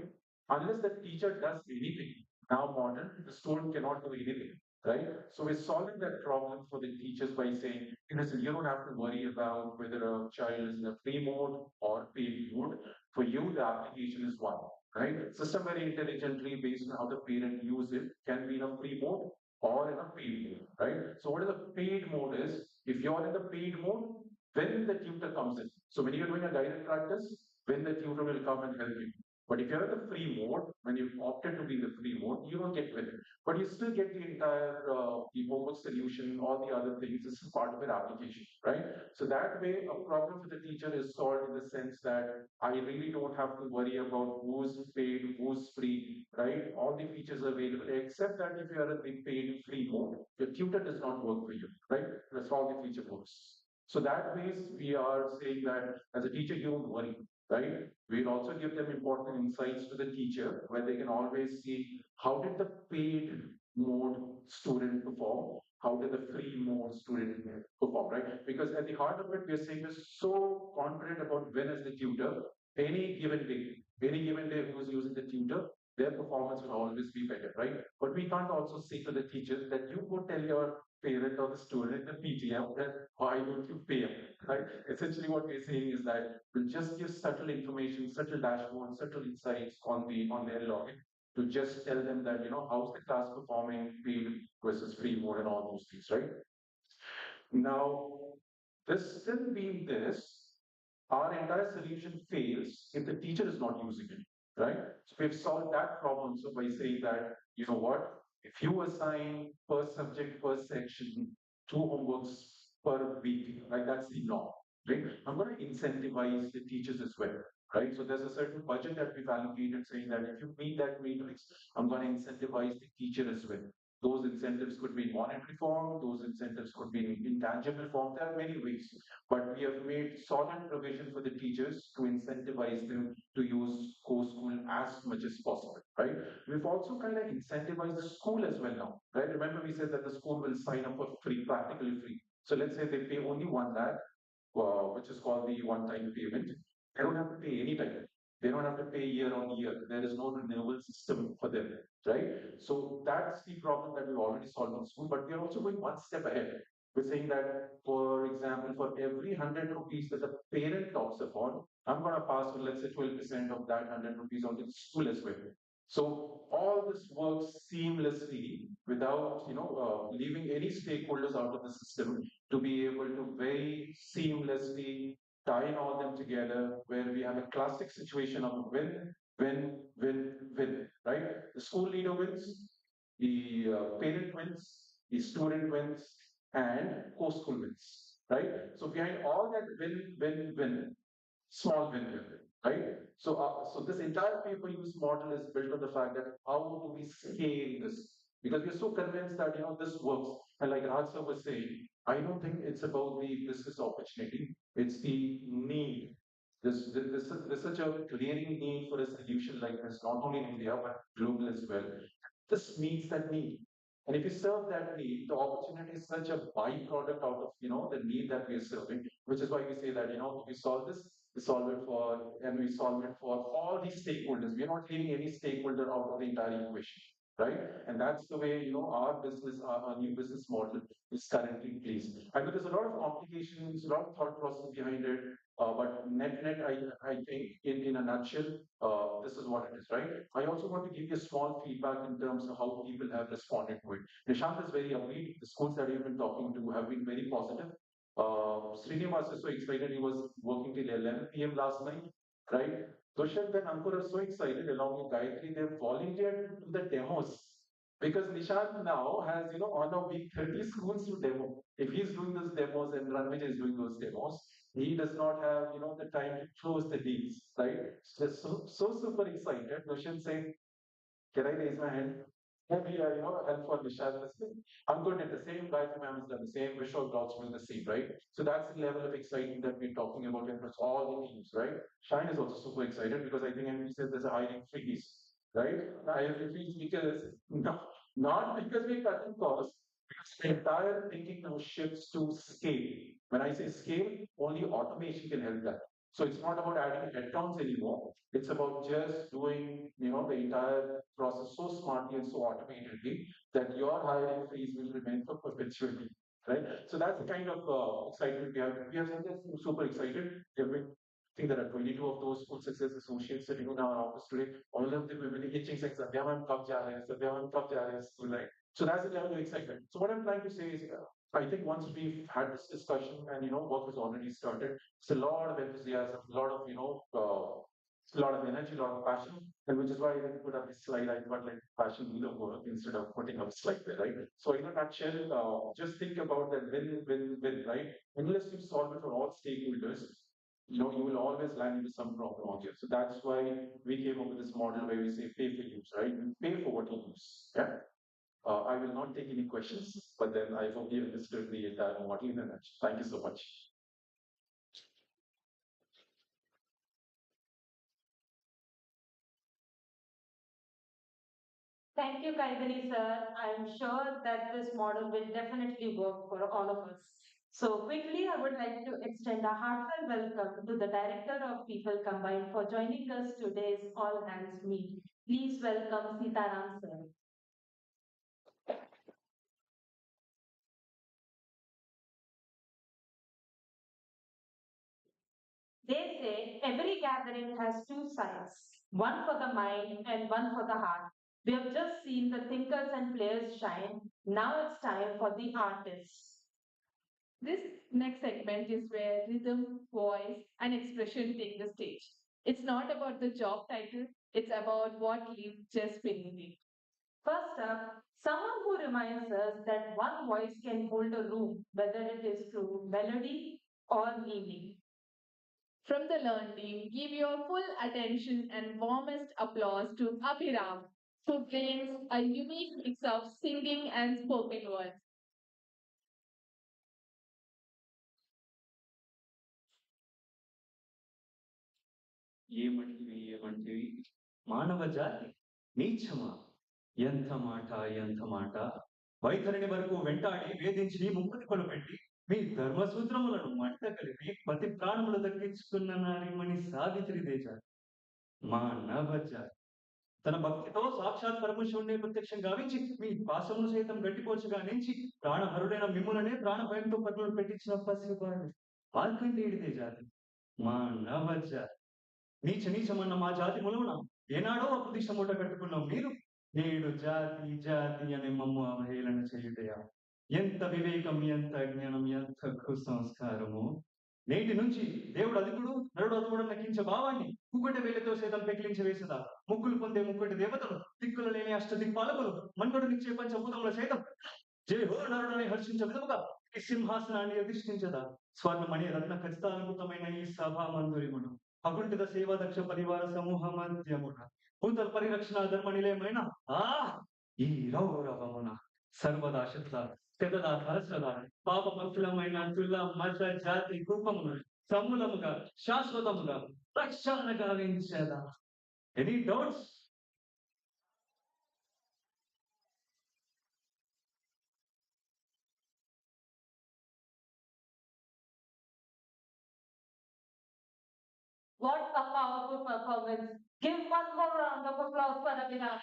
Unless the teacher does anything, now modern, the student cannot do anything, right? So we're solving that problem for the teachers by saying, listen, you don't have to worry about whether a child is in a free mode or paid mode. For you, the application is one, right? System very intelligently, based on how the parent use it, can be in a free mode or in a paid mode, right? So what is the paid mode is, if you're in the paid mode, when the tutor comes in. So when you're doing a guided practice, when the tutor will come and help you. But if you're in the free mode, when you've opted to be in the free mode, you don't get with it. But you still get the entire the homework solution, all the other things as part of your application, right? So that way, a problem for the teacher is solved in the sense that I really don't have to worry about who's paid, who's free, right? All the features are available, except that if you are in the paid free mode, your tutor does not work for you, right? That's how the feature works. So that ways we are saying that as a teacher, you don't worry, right? We'll also give them important insights to the teacher where they can always see how did the paid mode student perform, how did the free mode student perform, right? Because at the heart of it, we're saying we're so confident about when is the tutor, any given day who is using the tutor, their performance will always be better, right? But we can't also say to the teachers that you go tell your parent or the student in the PTM that why don't you pay them, right? Essentially, what we're saying is that we'll just give subtle information, subtle dashboards, subtle insights on their login to just tell them that how's the class performing, paid versus free mode and all those things, right? Now, this still being this, our entire solution fails if the teacher is not using it, right? So we've solved that problem. So by saying that, you know what, if you assign per subject, per section, two homeworks per week, right? That's the norm, right? I'm going to incentivize the teachers as well, right? So there's a certain budget that we've allocated saying that if you meet that matrix, I'm going to incentivize the teacher as well. Those incentives could be in monetary form, those incentives could be in intangible form. There are many ways, but we have made solid provision for the teachers to incentivize them to use Coschool as much as possible, right? We've also kind of incentivized the school as well now, right? Remember we said that the school will sign up for free, practically free. So let's say they pay only 1 lakh, which is called the one-time payment. They don't have to pay any time. They don't have to pay year on year. There is no renewal system for them, right? So that's the problem that we've already solved in school, but we are also going one step ahead. We're saying that, for example, for every 100 rupees that the parent tops upon, I'm going to pass, let's say, 12% of that 100 rupees on to the school as well. So all this works seamlessly without, leaving any stakeholders out of the system to be able to very seamlessly tying all them together, where we have a classic situation of win, win, win, win, right? The school leader wins, the parent wins, the student wins, and co-school wins, right? So behind all that win, win, win, small win, win, right? So this entire pay-per-use model is built on the fact that how do we scale this? Because we're so convinced that this works, and like Raj sir was saying, I don't think it's about the business opportunity. It's the need. There's such a glaring need for a solution like this, not only in India, but global as well. This meets that need. And if you serve that need, the opportunity is such a byproduct out of, the need that we are serving, which is why we say that, if we solve this, we solve it for, and we solve it for all these stakeholders. We are not leaving any stakeholder out of the entire equation, right? And that's the way, our business, our new business model is currently placed. I know there's a lot of complications, a lot of thought process behind it, but net, I think in a nutshell, this is what it is, right? I also want to give you a small feedback in terms of how people have responded to it. Nishant is very upbeat. The schools that you've been talking to have been very positive. Srinivas is so excited. He was working till 11 p.m. last night, right? Tushar and Ankur are so excited along with Gayatri. They've volunteered to the demos because Nishant now has, on a week 30 schools to demo. If he's doing those demos and Ranvij is doing those demos, he does not have, the time to close the deals, right? So super excited. Nushan saying, can I raise my hand? Maybe, help for Vishal listening. I'm good at the same. Gayatri ma'am has done the same. Vishal Gloucester will the same, right? So that's the level of excitement that we're talking about across all the teams, right? Shine is also super excited because I think MP says there's a hiring freeze, right? Hiring freeze because not because we're cutting costs, because the entire thinking now shifts to scale. When I say scale, only automation can help that. So it's not about adding headcounts anymore. It's about just doing, the entire process so smartly and so automatedly that your hiring freeze will remain for perpetuity, right? So that's the kind of excitement we have. We are super excited. Every think there are 22 of those school success associates sitting in our office today. All of them will be itching saying, Sadhya ma'am, kab ja rahe hain? Sadhya ma'am, kab ja rahe hain? School, right? So that's the level of excitement. So what I'm trying to say is, I think once we've had this discussion and work has already started, it's a lot of enthusiasm, a lot of a lot of energy, a lot of passion, and which is why I didn't put up this slide. I thought like passion will work instead of putting up a slide there, right? So in a nutshell, just think about that win, right? Unless you solve it for all stakeholders, you will always land into some problem out here. So that's why we came up with this model where we say pay for use, right? You pay for what you use. Yeah. I will not take any questions, but then I hope you understood the entire model in a nutshell. Thank you so much. Thank you, Kaidari sir. I'm sure that this model will definitely work for all of us. So quickly, I would like to extend a heartfelt welcome to the Director of People Combined for joining us today's All Hands Meet. Please welcome Sitaram sir. They say every gathering has two sides, one for the mind and one for the heart. We have just seen the thinkers and players shine. Now it's time for the artists. This next segment is where rhythm, voice, and expression take the stage. It's not about the job title, it's about what lives just beneath it. First up, someone who reminds us that one voice can hold a room, whether it is through melody or meaning. From the learning, give your full attention and warmest applause to Abhiram, who brings a unique mix of singing and spoken word. ఏమంటివి మానవ జాతి నీచమా ఎంత మాట వైఖరిని వరకు వెంటాడి వేధించి ముక్కుతి కొలుపెట్టి మీ ధర్మసూత్రములను మంట కలిపి పతి ప్రాణములు దక్కించుకున్న నారిమణి సావిత్రి దేశ మానవ జాతి తన భక్తితో సాక్షాత్ పరమశివుణ్ణి ప్రత్యక్షం గావించి మీ పాశమును సైతం గట్టిపోచుగా నుంచి ప్రాణభరుడైన మిమ్ములనే ప్రాణభయంతో పరుగులు పెట్టించిన పసివాడు మార్కండేయుడిదే జాతి మానవ జాతి నీచమన్న మా జాతి మూలమున ఏనాడో అప్రతిష్ట మూట కట్టుకున్నాం మీరు నేడు జాతి అనే మమ్ము అవహేళన చేయుటయా ఎంత వివేకం ఎంత అజ్ఞానం ఎంత కుసంస్కారము నేటి నుంచి దేవుడు అధికుడు నరుడు అదుగుడు నక్కించే భావాన్ని కుక్కటి వేలతో సైతం పెకిలించి వేసదా ముక్కులు పొందే ముక్కటి దేవతలు దిక్కులు లేని అష్టదిక్పాలకులు మన్మడునిచ్చే పంచభూతముల సైతం జయ హో నరుడని హర్షించ విధముగా ఈ సింహాసనాన్ని అధిష్ఠించదా స్వర్ణమణి రత్న ఖచ్చితాలంకృతమైన ఈ సభా మంధురిమును అకుంఠిత సేవా దక్ష పరివార సమూహ మధ్యమున భూతల పరిరక్షణ ధర్మ నిలయమైన ఆ ఈ రౌరవమున సర్వదా శత తెగదాకా సదాయి పాప పక్షులమైన తుల మత జాతి రూపమును సమూలముగా శాశ్వతముగా రక్షణ గావించదా. Any doubts? What a powerful performance. Give one more round of applause for Abhinav.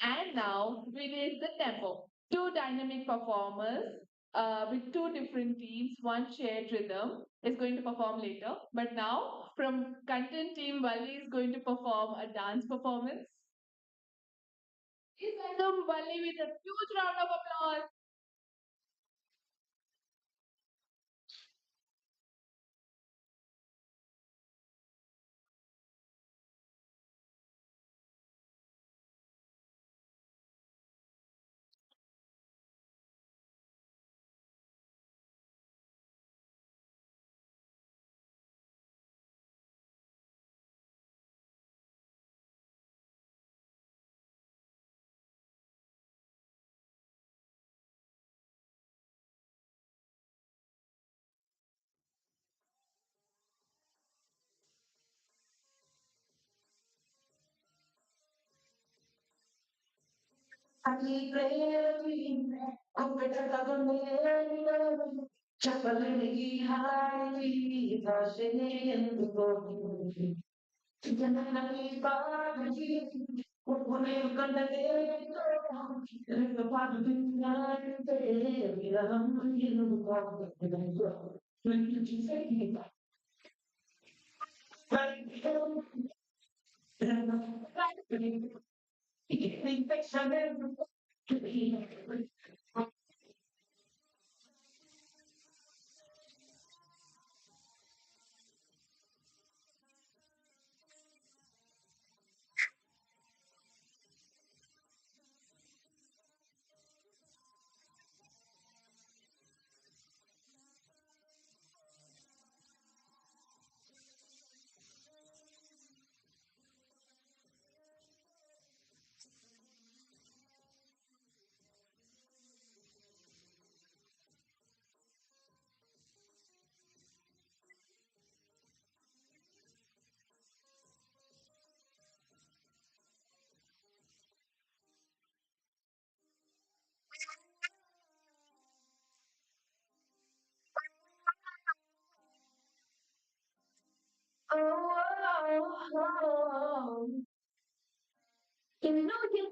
And now we raise the tempo. Two dynamic performers with two different teams, one shared rhythm is going to perform later. But now, from content team, Valli is going to perform a dance performance. Please welcome Valli with a huge round of applause. Oh, you know you.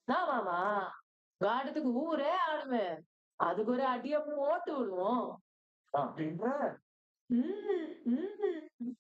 ஆமாமா. காட்டத்துக்கு ஊரே ஆடுமே. அதுக்கு ஒரு அடிய போட்டு விடுவோம். அப்படின்ற ம், ம்.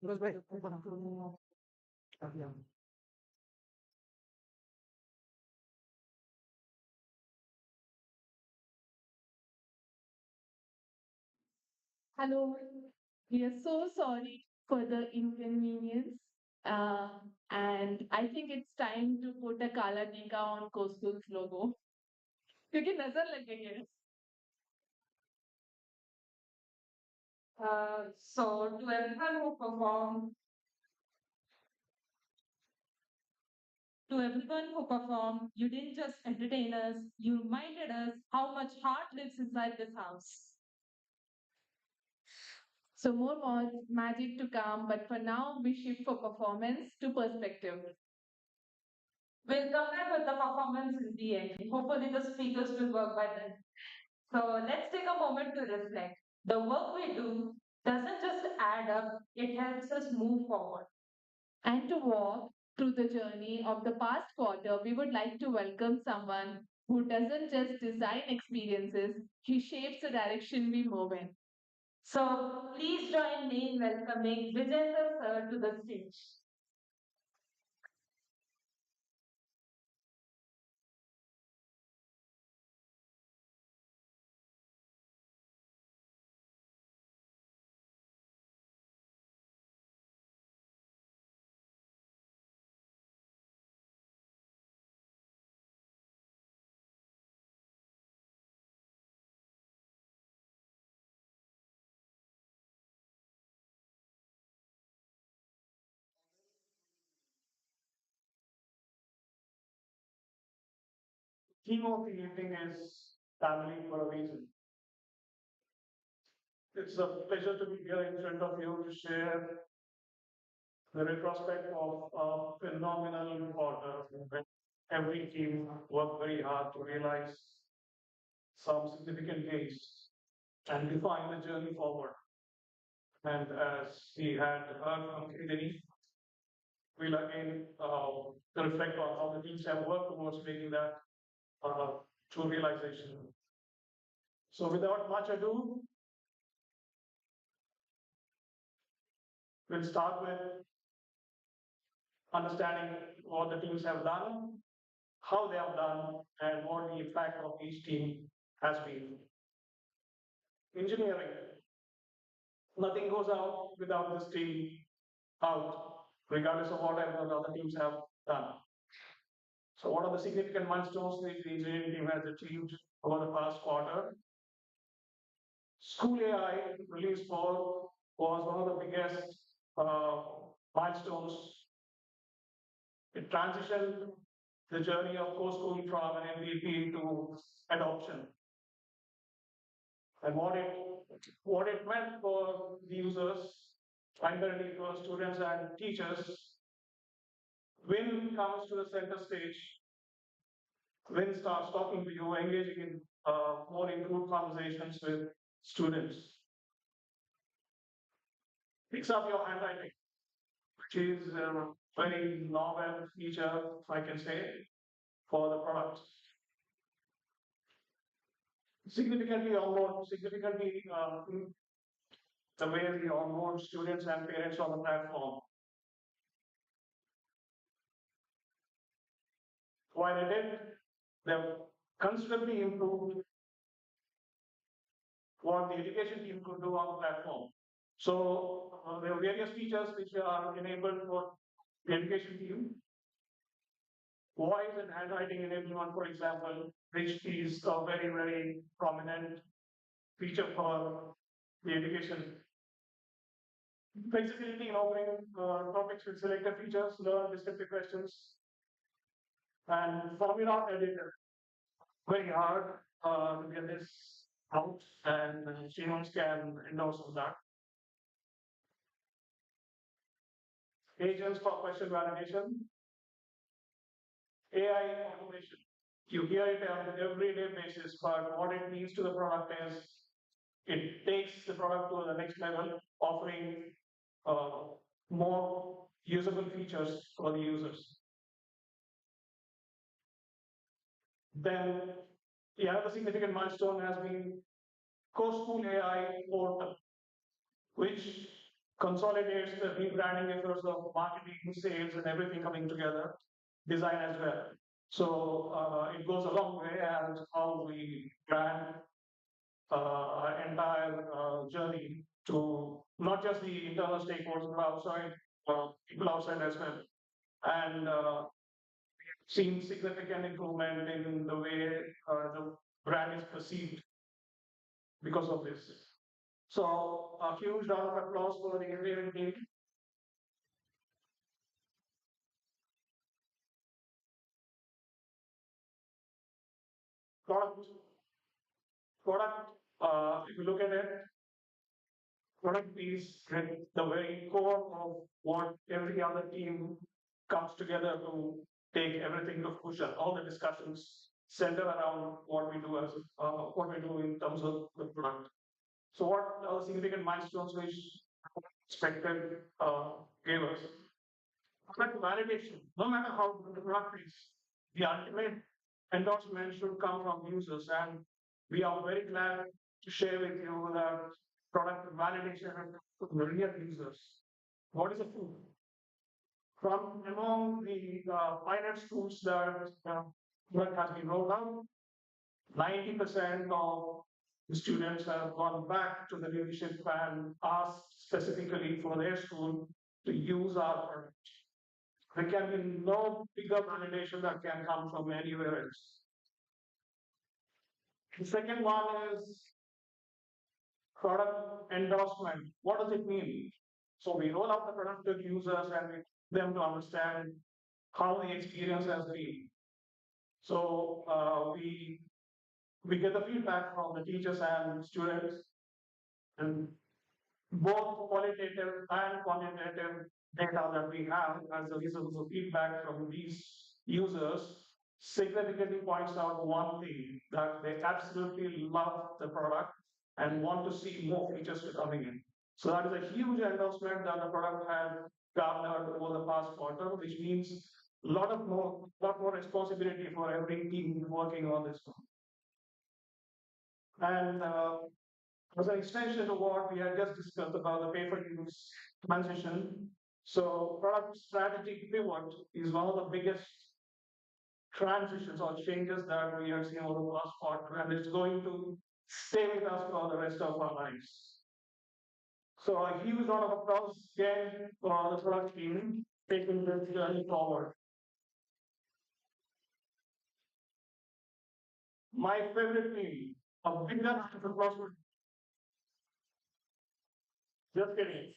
Terus baik, aku Hello. We are so sorry for the inconvenience. Uh, and I think it's time to put a Kala Tika on Coschool's logo. क्योंकि नजर लग गई है. So to everyone who performed, you didn't just entertain us, you reminded us how much heart lives inside this house. So more magic to come, but for now we shift for performance to perspective. We'll come back with the performance in the end. Hopefully the speakers will work by then. So let's take a moment to reflect. The work we do doesn't just add up, it helps us move forward. And to walk through the journey of the past quarter, we would like to welcome someone who doesn't just design experiences, he shapes the direction we move in. So please join me in welcoming Vijender sir to the stage. theme of the evening is family for a reason. It's a pleasure to be here in front of you to share the retrospect of a phenomenal quarter when every team worked very hard to realize some significant gains and define the journey forward. And as we had heard from Kidney, we'll again reflect on how the teams have worked towards making that true realization. So without much ado, we'll start with understanding what the teams have done, how they have done, and what the impact of each team has been. Engineering. Nothing goes out without this team out, regardless of whatever the other teams have done. So what are the significant milestones which the engineering team has achieved over the past quarter? School AI release 4 was one of the biggest milestones. It transitioned the journey of Coschool from an MVP to adoption. And what it meant for the users, primarily for students and teachers, when comes to the center stage, when starts talking to you, engaging in more improved conversations with students. Picks up your handwriting, which is a very novel feature, if I can say, for the product. Significantly the way we onboard students and parents on the platform. While it did, they've considerably improved what the education team could do on the platform. So there are various features which are enabled for the education team. voice and handwriting in everyone, for example, which is a very, very prominent feature for the education. Flexibility in offering topics with selected features, learn descriptive questions, and formula editor. Very hard to get this out, and students can endorse on that. Agents for question validation, AI automation. You hear it on an everyday basis, but what it means to the product is it takes the product to the next level, offering uh, more usable features for the users. Then the other significant milestone has been Coschool AI portal, which consolidates the rebranding efforts of marketing, sales, and everything coming together, design as well. So it goes a long way and how we brand our entire journey to not just the internal stakeholders, but outside people outside as well. And seen significant improvement in the way the brand is perceived because of this. So a huge round of applause for the engineering team. Product, if you look at it, product is at the very core of what every other team comes together to take everything to fruition. All the discussions center around what we do as what we do in terms of the product. So what are the significant milestones which expected gave us? Product validation, no matter how good the product is, the ultimate endorsement should come from users. And we are very glad to share with you that product validation from the real users. What is a food? From among the finance tools that has been rolled out, 90% of the students have gone back to the leadership and asked specifically for their school to use our product. There can be no bigger validation that can come from anywhere else. The second one is product endorsement. What does it mean? So we roll out the product to users and we them to understand how the experience has been. So we get the feedback from the teachers and students, and both qualitative and quantitative data that we have as a result of feedback from these users significantly points out one thing, that they absolutely love the product and want to see more features coming in. So that is a huge endorsement that the product had garnered over the past quarter, which means a lot more responsibility for every team working on this one. And as an extension to what we had just discussed about the pay-for-use transition, so product strategy pivot is one of the biggest transitions or changes that we have seen over the last quarter, and it's going to stay with us for the rest of our lives. So a huge round of applause again for the product team taking this journey forward. My favorite team, a big round of applause for just kidding.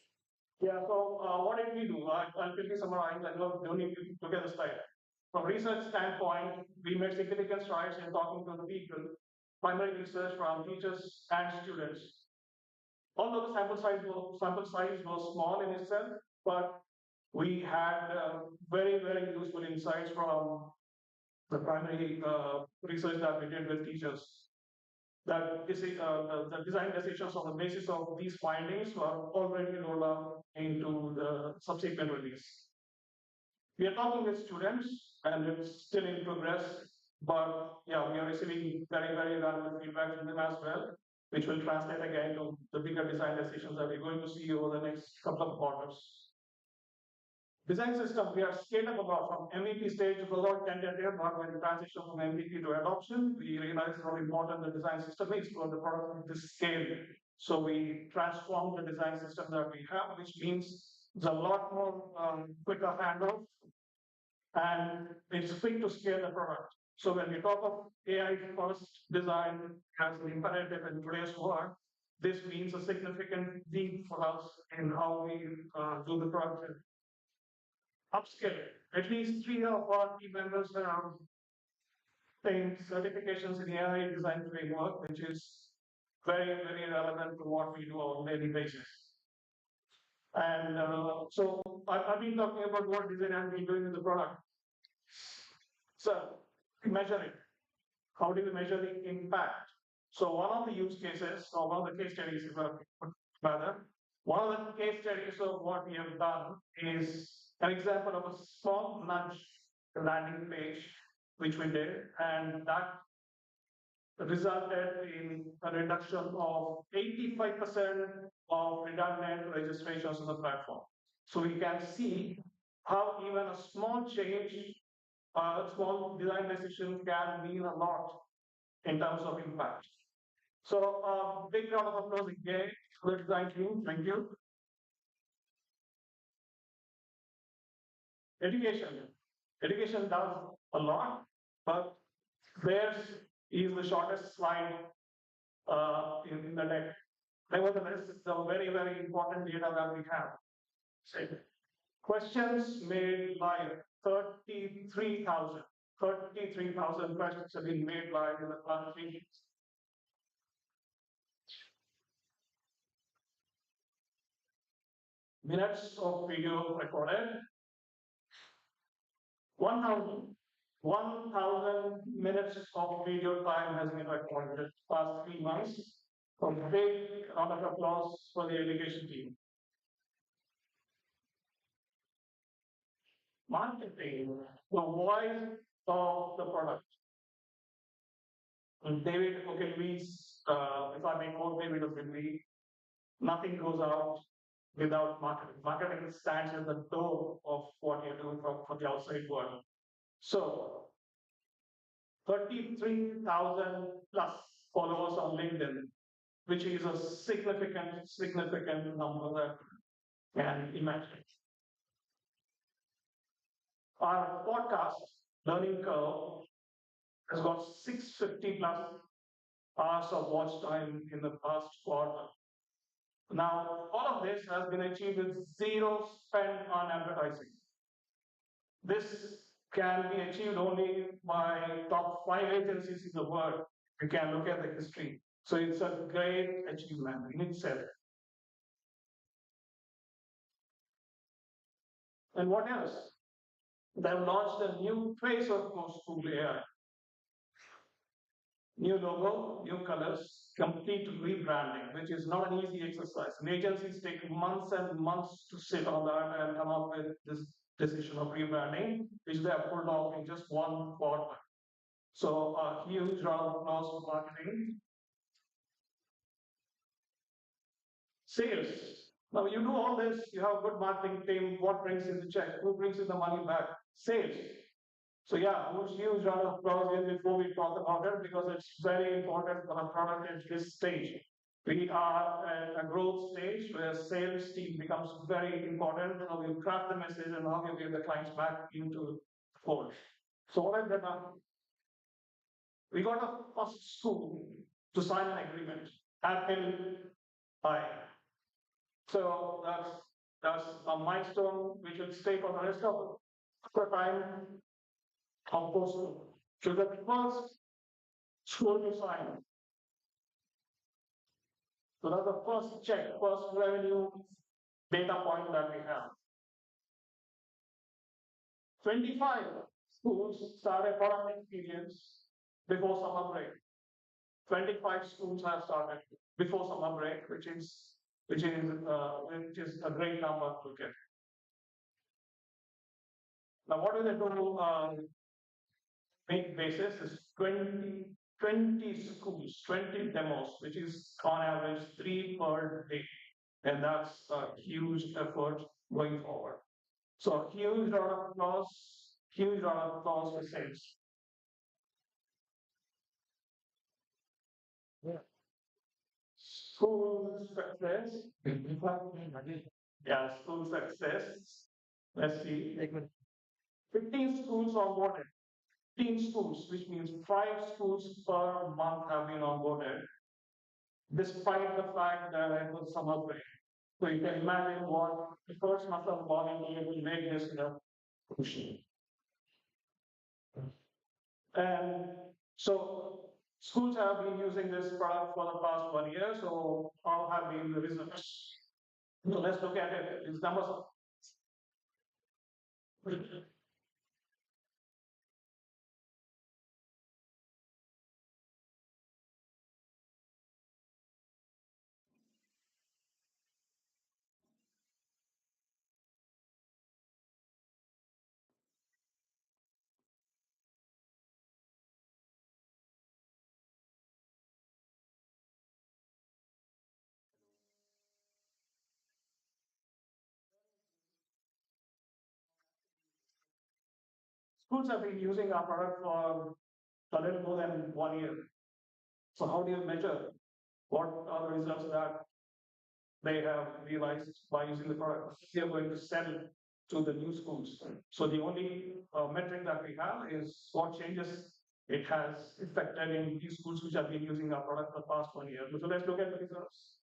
Yeah, so what did we do? I'll quickly summarize. I don't need to look at the slide. From research standpoint, we made significant strides in talking to the people, primary research from teachers and students. Although the sample size was small in itself, but we had very, very useful insights from the primary research that we did with teachers. That the design decisions on the basis of these findings were already rolled out into the subsequent release. We are talking with students and it's still in progress, but yeah, we are receiving very, very valuable feedback from them as well, which will translate again to the bigger design decisions that we're going to see over the next couple of quarters. Design system, we are scaled up about from MVP stage to rollout tentative, but when we transition from MVP to adoption, we realize how important the design system is for the product of this scale. So we transform the design system that we have, which means there's a lot more quicker handoff and it's quick to scale the product. So when we talk of AI first design as an imperative in today's world, this means a significant leap for us in how we do the project. Upskill. At least 3 of our team members have obtained certifications in AI design framework, which is very relevant to what we do on a daily basis. And so I've been talking about what design has been doing in the product. So measure it. How do we measure the impact? So one of the use cases, or one of the case studies, rather, one of the case studies of what we have done is an example of a small nudge landing page, which we did, and that resulted in a reduction of 85% of redundant registrations on the platform. So we can see how even a small change, a small design decision can mean a lot in terms of impact. So big round of applause again to the design team. Thank you. Education. Education does a lot, but theirs is the shortest slide in the deck. Nevertheless, it's a very important data that we have. So, questions made live, 33,000. 33,000 questions have been made live in the past 3 weeks. Minutes of video recorded. 1,000 minutes of video time has been recorded in the past 3 months. So big round of applause for the education team. Marketing, the voice of the product. And David Ogilvy's, if I may quote David Ogilvy, nothing goes out without marketing. Marketing stands at the door of what you're doing for the outside world. So 33,000 plus followers on LinkedIn, which is a significant number that can imagine. Our podcast, Learning Curve, has got 650 plus hours of watch time in the past quarter. Now, all of this has been achieved with zero spend on advertising. This can be achieved only by top 5 agencies in the world. You can look at the history. So it's a great achievement in itself. And what else? They've launched a new face of Coschool AI. New logo, new colors, complete rebranding, which is not an easy exercise. And agencies take months and months to sit on that and come up with this decision of rebranding, which they have pulled off in just 1 quarter. So a huge round of applause for marketing. Sales. Now you do all this, you have a good marketing team. What brings in the check? Who brings in the money back? Sales. So yeah, huge round of applause before we talk about it, because it's very important for the product at this stage. We are at a growth stage where sales team becomes very important. How you craft the message and how you get the clients back into the fold. So what I've done, we got a first school to sign an agreement. Apple Pie. So that's a milestone which will stay for the rest of the time of Coschool. So the first school to sign. So that's the first check, first revenue data point that we have. 25 schools started product experience before summer break. 25 schools have started before summer break, which is a great number to get. Now, what do they do? Week basis is 20 schools, 20 demos, which is on average 3 per day. And that's a huge effort going forward. So huge round of applause for sales. Yeah. School success. Yeah, school success. Let's see. 15 schools onboarded. 15 schools, which means 5 schools per month have been onboarded, despite the fact that it was summer break. So you can imagine what the first month of volunteer will make this crucial. And so schools have been using this product for the past 1 year. So how have been the results? So let's look at it. These numbers. Schools have been using our product for a little more than 1 year. So how do you measure what are the results that they have realized by using the product? They are going to sell to the new schools. So the only metric that we have is what changes it has affected in these schools which have been using our product for the past 1 year. So let's look at the results.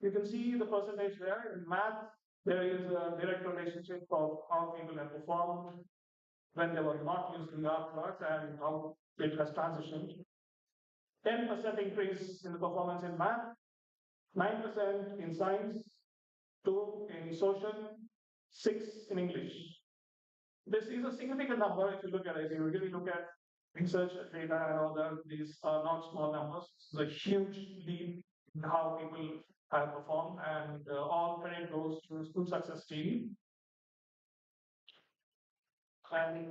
You can see the percentage there. In math, there is a direct relationship of how people have performed when they were not using our products and how it has transitioned. 10% increase in the performance in math, 9% in science, 2 in social, 6 in English. This is a significant number if you look at it. If you really look at research data and all that, these are not small numbers. It's a huge leap in how people have performed, and all credit goes to school success team. And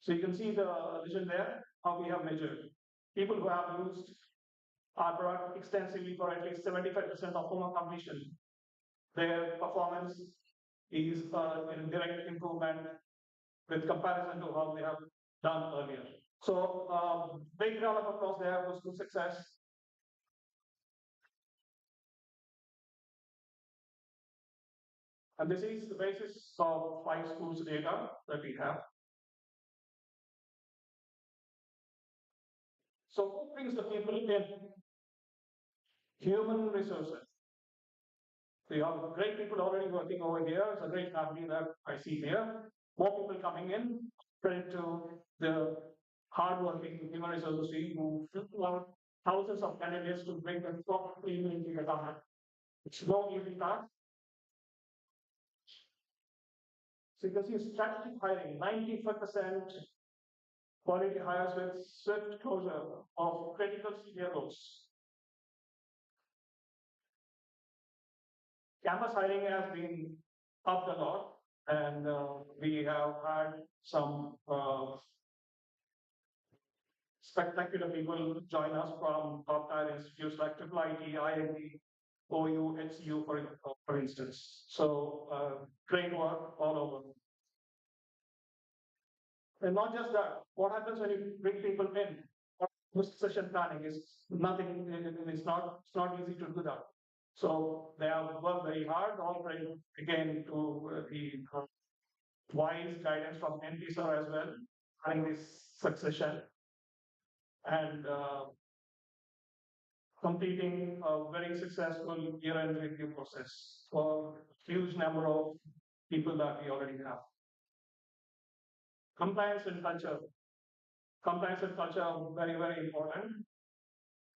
so you can see the vision there, how we have measured. People who have used our product extensively for at least 75% of homework completion, their performance is in direct improvement with comparison to how they have done earlier. So big round of applause there for school success. And this is the basis of 5 schools data that we have. So who brings the people in? Human resources. We have great people already working over here. It's a great family that I see here. More people coming in. Credit to the hardworking human resources team who filter thousands of candidates to bring them properly into the government. It's no easy task. So you can see strategic hiring, 95% quality hires with swift closure of critical senior roles. Campus hiring has been upped a lot, and we have had some spectacular people join us from top tier institutes like IIIT, IIT, OU, HCU, for instance. So great work all over. And not just that, what happens when you bring people in? Succession planning is nothing, it's not easy to do that. So they have worked very hard, all credit again to the wise guidance from NP sir as well, having this succession and completing a very successful year-end review process for huge number of people that we already have. Compliance and culture. Compliance and culture are very, very important.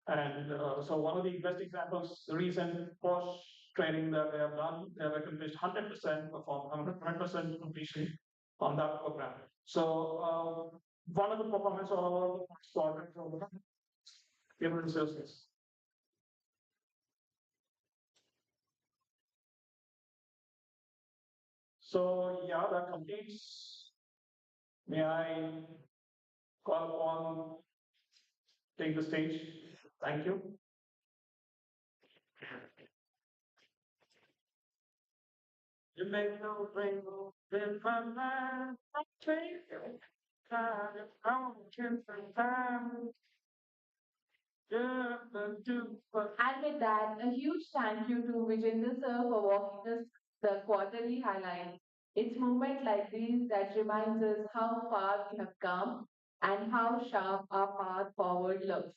And so one of the best examples, the recent Porsche training that they have done, they have accomplished 100% perform, 100% completion on that program. So one of the performance of our quadrant of human resources. So yeah, that completes. May I call upon take the stage? Thank you. You make no rainbow in my mind. I take it. I can sometimes. And with that, a huge thank you to Vijender sir for walking us the quarterly highlights. It's moments like these that reminds us how far we have come and how sharp our path forward looks.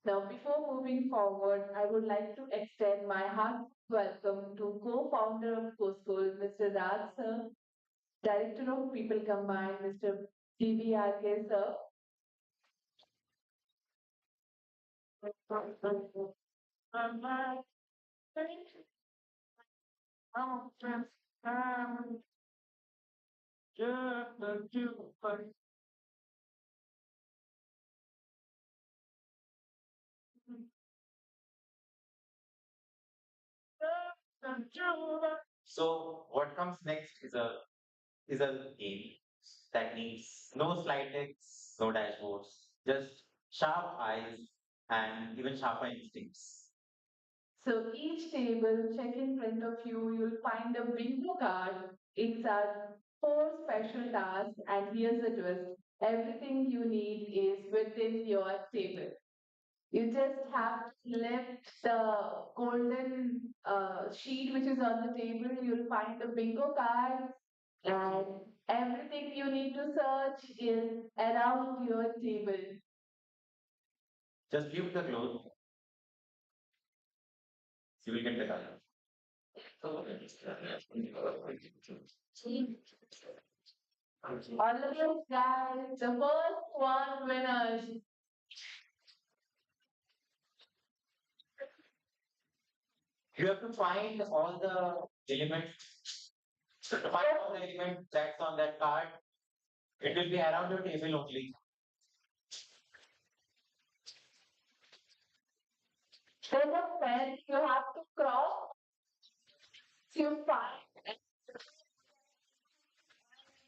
Now, before moving forward, I would like to extend my heartfelt welcome to co-founder of Coschool, Mr. Raj sir, Director of People Combined, Mr. DVRK sir. So what comes next is a game that needs no slide decks, no dashboards, just sharp eyes and even sharper instincts. So each table, check in front of you, you'll find a bingo card. It's our four special tasks, and here's the twist. Everything you need is within your table. You just have to lift the golden sheet which is on the table. You'll find the bingo card, and everything you need to search is around your table. Just flip the cloth, you will get the color. All of those guys, the first one winners. You have to find all the elements. To find all the elements that's on that card, it will be around your table only. There's a fence you have to cross. You find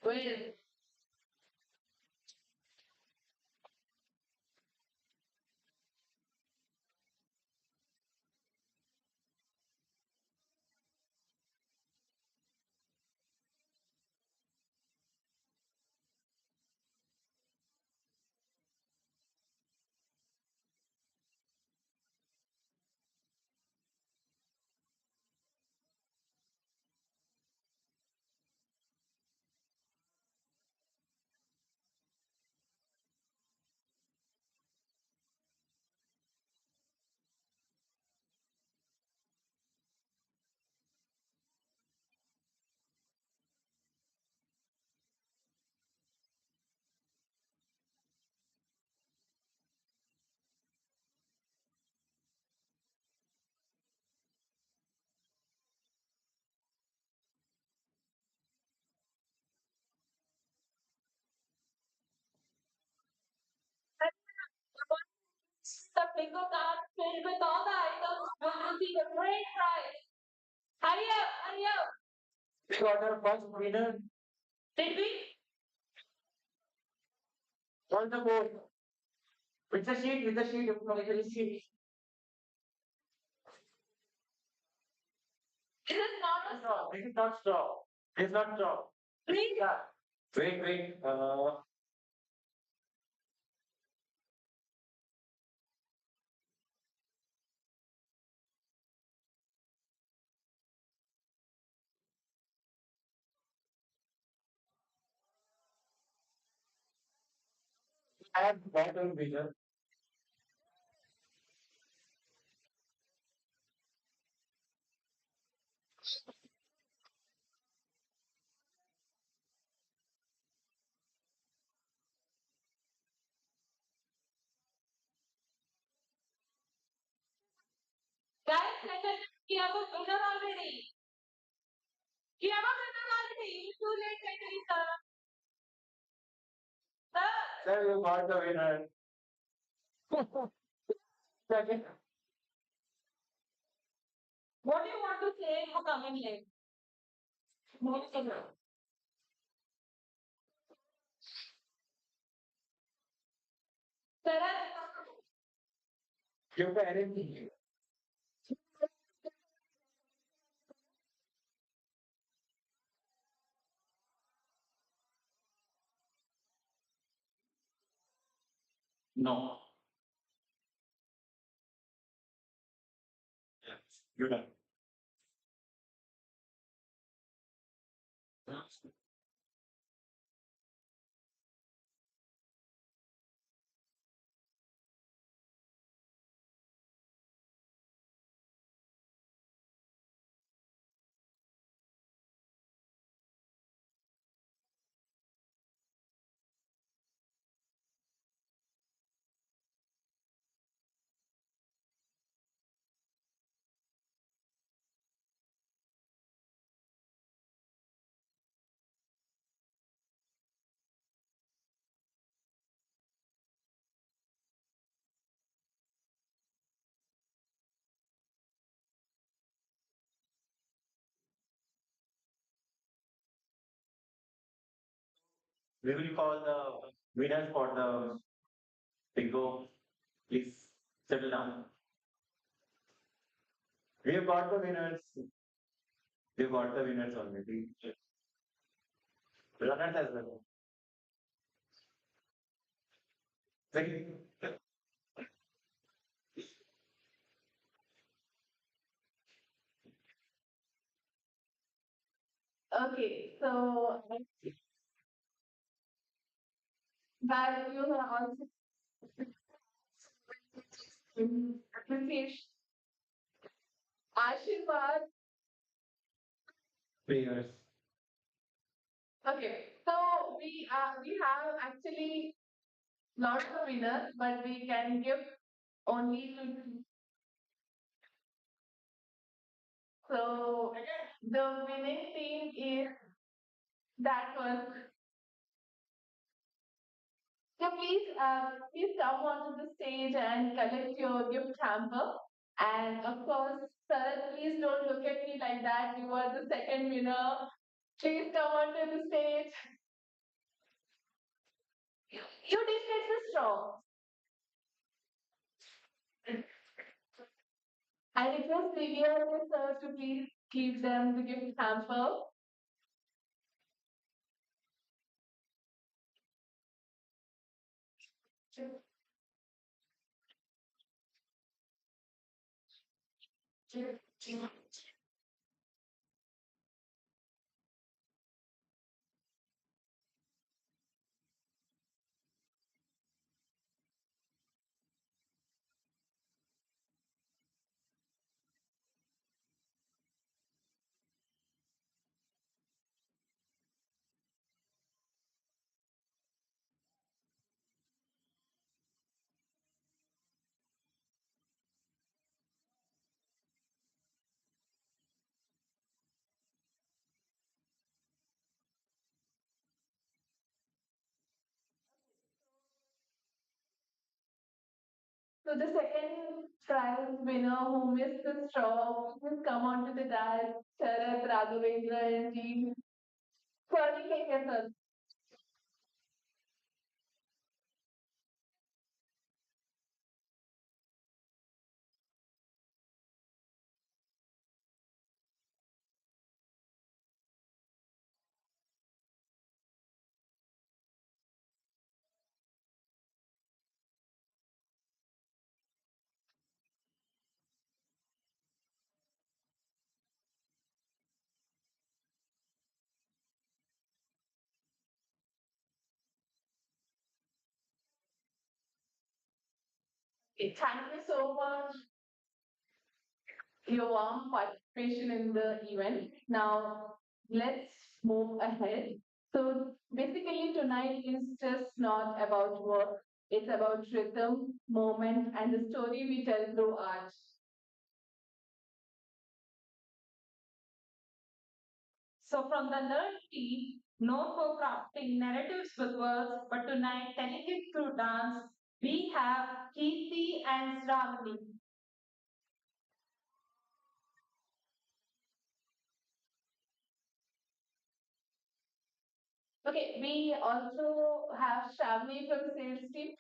win. The bingo card filled with all the items will receive a great prize. Hurry up, hurry up. We got our first winner Did we? on the board. With the sheet, with the sheet, with the sheet. This is not a No, this is not straw. It's not straw. please. Yeah. Wait. I have bottle winner. Guys, let us we have a winner already. We have a winner already. It's too late, actually, sir. Sir, Sir, you got the winner. Second. what do you want to say for coming late? Sir, Give the anything. No. You're done. We will call the winners for the bingo. Please settle down. We have got the winners. We've got the winners already. Runners as well. Second. Okay, so that you have also appreciation. Ashirwad. Prayers. Okay, so we have actually not the winners, but we can give only to. So the winning team is that one. So please come onto the stage and collect your gift hamper. And of course, sir, please don't look at me like that. You are the second winner. Please come onto the stage. You did get the straw. I request Livia and sir to please give them the gift hamper. So the second prize winner who missed the straw, please come onto the dais. Sharat, Raghavendra, and team. Sorry, take sir. Okay, thank you so much your warm participation in the event. Now, let's move ahead. So, basically, tonight is just not about work, it's about rhythm, moment, and the story we tell through art. So from the nerd team, known for crafting narratives with words, but tonight telling it through dance, we have Kirti and Sravani. Okay, we also have Shavni from sales team.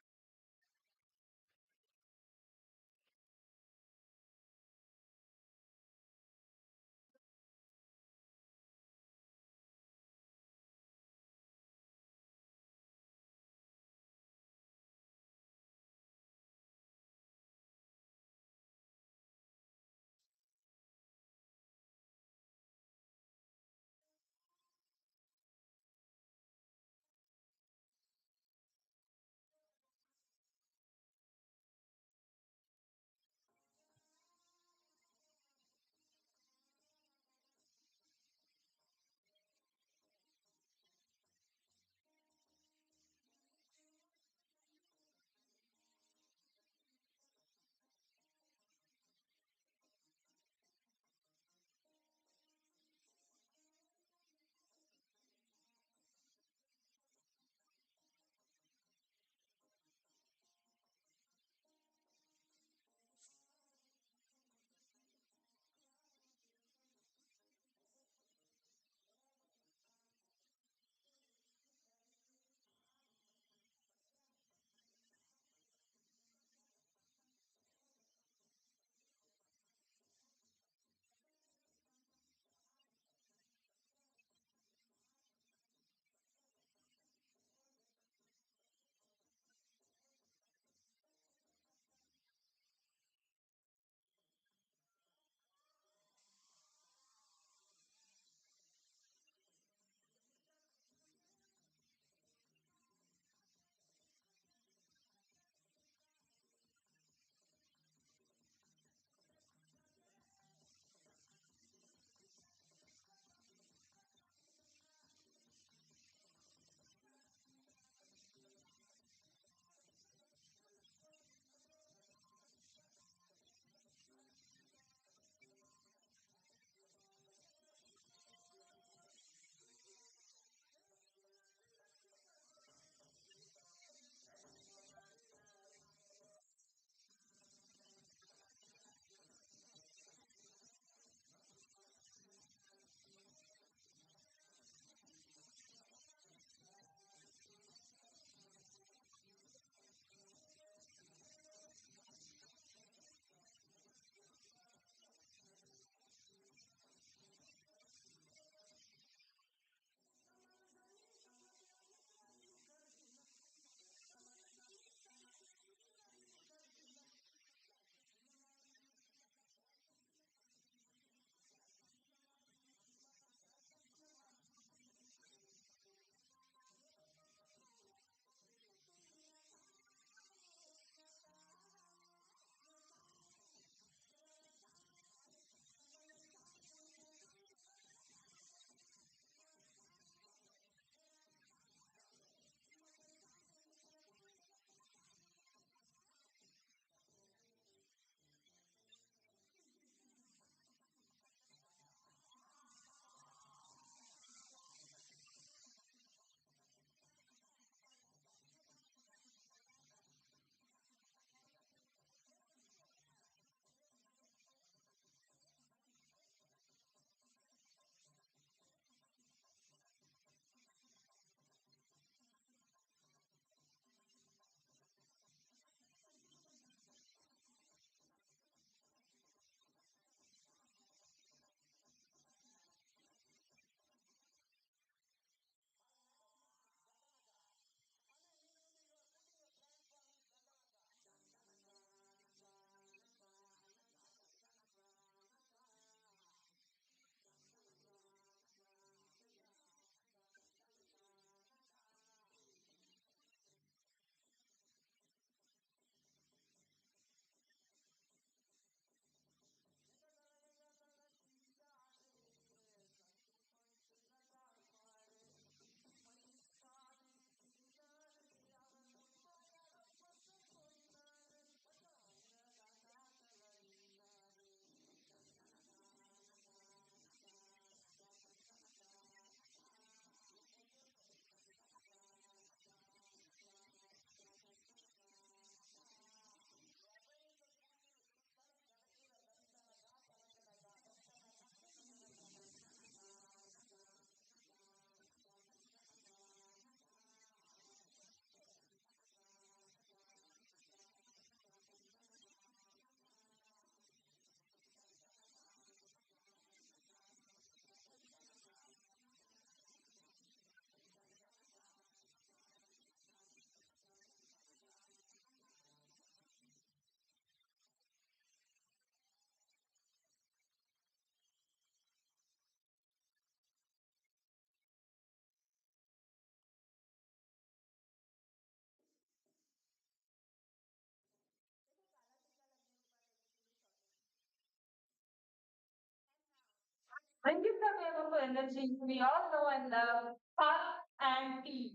Bring it the wave of energy we all know and love, puff and tea.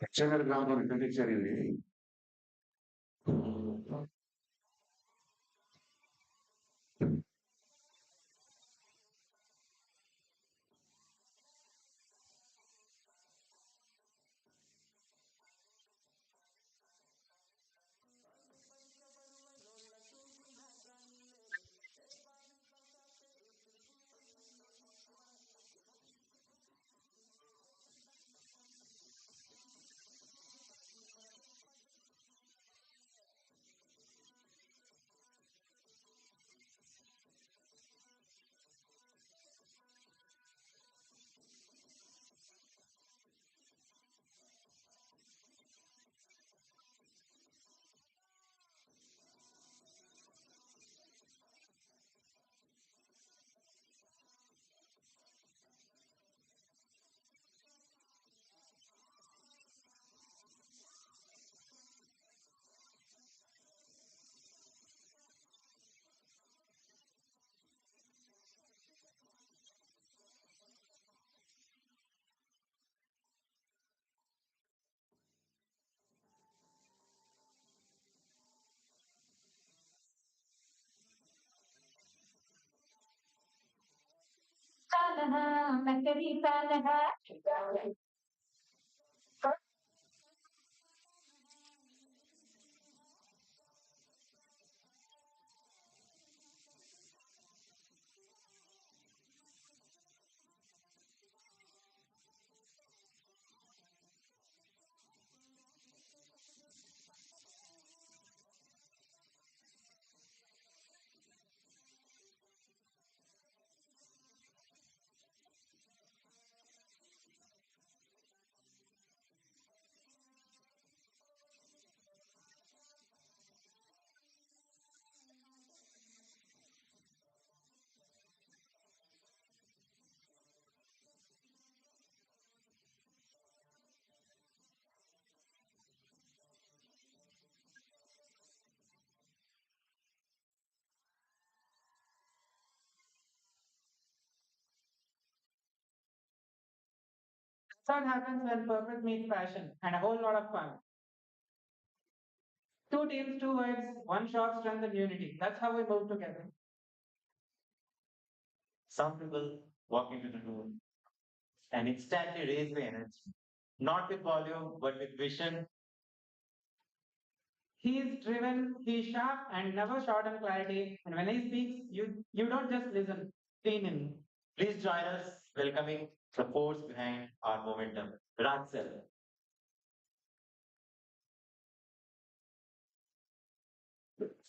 యక్షగారి గ్రామంలో ఎక్కడ తెచ్చారు ఇది So it happens when purpose meets passion and a whole lot of fun. Two teams, two vibes, one shot, strength, and unity. That's how we move together. Some people walk into the room and instantly raise the energy. Not with volume, but with vision. He's driven, he's sharp, and never short on clarity. And when he speaks, you don't just listen, lean in. Please join us welcoming the force behind our momentum, Ransel.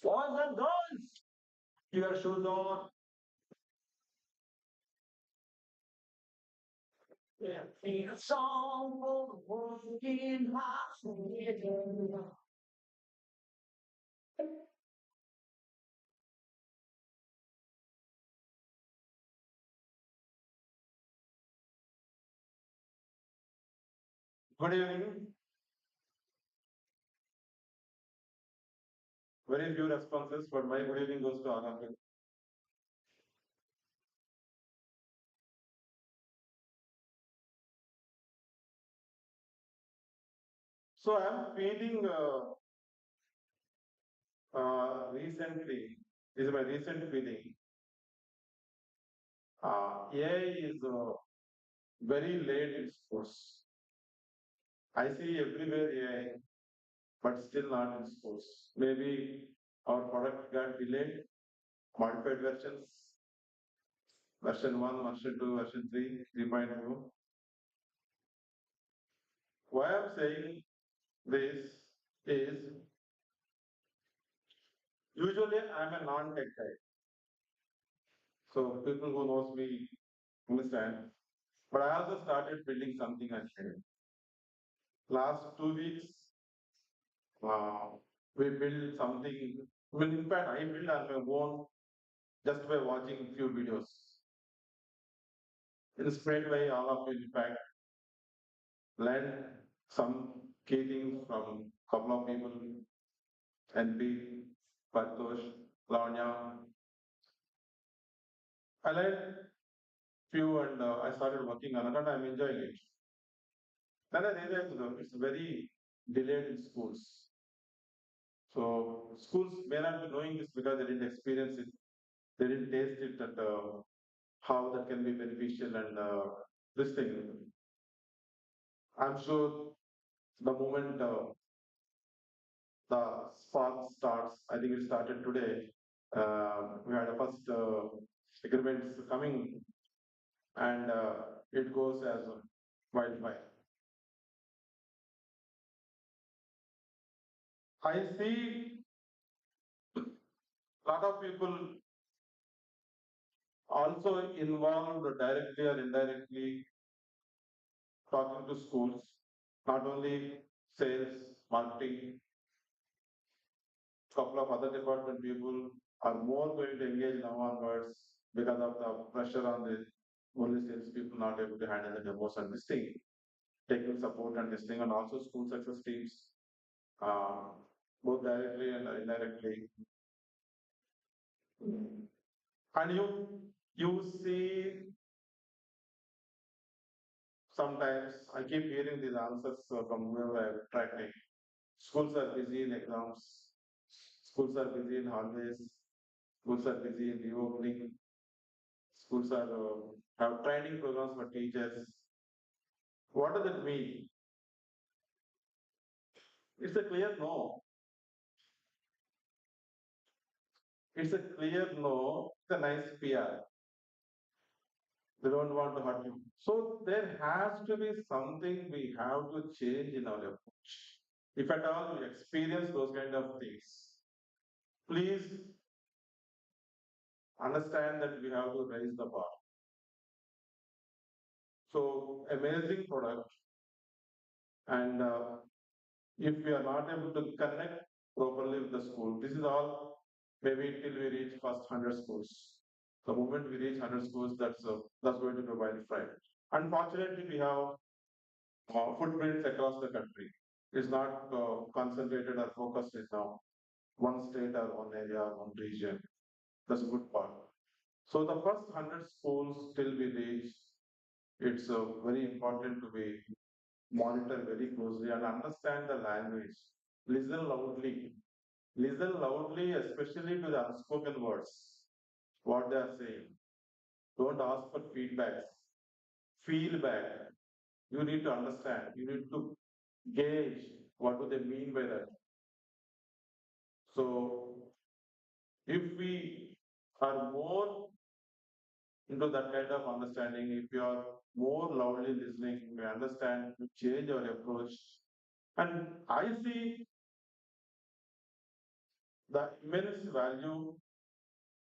Boys and girls, your shoes on. Sing a song for the working class. Good evening. Very few responses, but my good evening goes to all of you. So I'm feeling recently, this is my recent feeling. AI is very late in sports. I see everywhere AI, but still not in sports. Maybe our product got delayed, modified versions, version 1, version 2, version 3, 3.0. Why I'm saying this is usually I'm a non-tech guy. So people who knows me understand. But I also started building something actually. Last 2 weeks, uh, we built something. Well, in fact, I built on my own just by watching few videos. Inspired by all of you, in fact, learned some key things from couple of people, NP, Partosh, Lavanya. I learned few and I started working on it and I'm enjoying it. Then I realized it's very delayed in schools. So schools may not be knowing this because they didn't experience it, they didn't taste it, and how that can be beneficial and this thing. I'm sure the moment the spark starts, I think it started today. We had a first agreements coming, and it goes as wildfire. I see a lot of people also involved directly or indirectly talking to schools, not only sales, marketing, couple of other department people are more going to engage now onwards because of the pressure on the only sales people not able to handle the demos and this thing, technical support and this thing, and also school success teams, uh, both directly and indirectly. And you see sometimes I keep hearing these answers from whoever I'm tracking. Schools are busy in exams. Schools are busy in holidays. Schools are busy in reopening. Schools are have training programs for teachers. What does it mean? It's a clear no. It's a clear no. It's a nice PR. They don't want to hurt you. So there has to be something we have to change in our approach. If at all we experience those kind of things, please understand that we have to raise the bar. So amazing product, and if we are not able to connect properly with the school, this is all maybe till we reach first 100 schools. The moment we reach 100 schools, that's going to be wildfire. Unfortunately, we have footprints across the country. It's not concentrated or focused in one state or one area or one region. That's a good part. So the first 100 schools till we reach, it's very important to be monitor very closely and understand the language. Listen loudly. Listen loudly, especially to the unspoken words, what they are saying. Don't ask for feedback. Feel back. You need to understand. You need to gauge what do they mean by that. So if we are more into that kind of understanding, if you are more loudly listening, we understand, we change our approach. And I see the immense value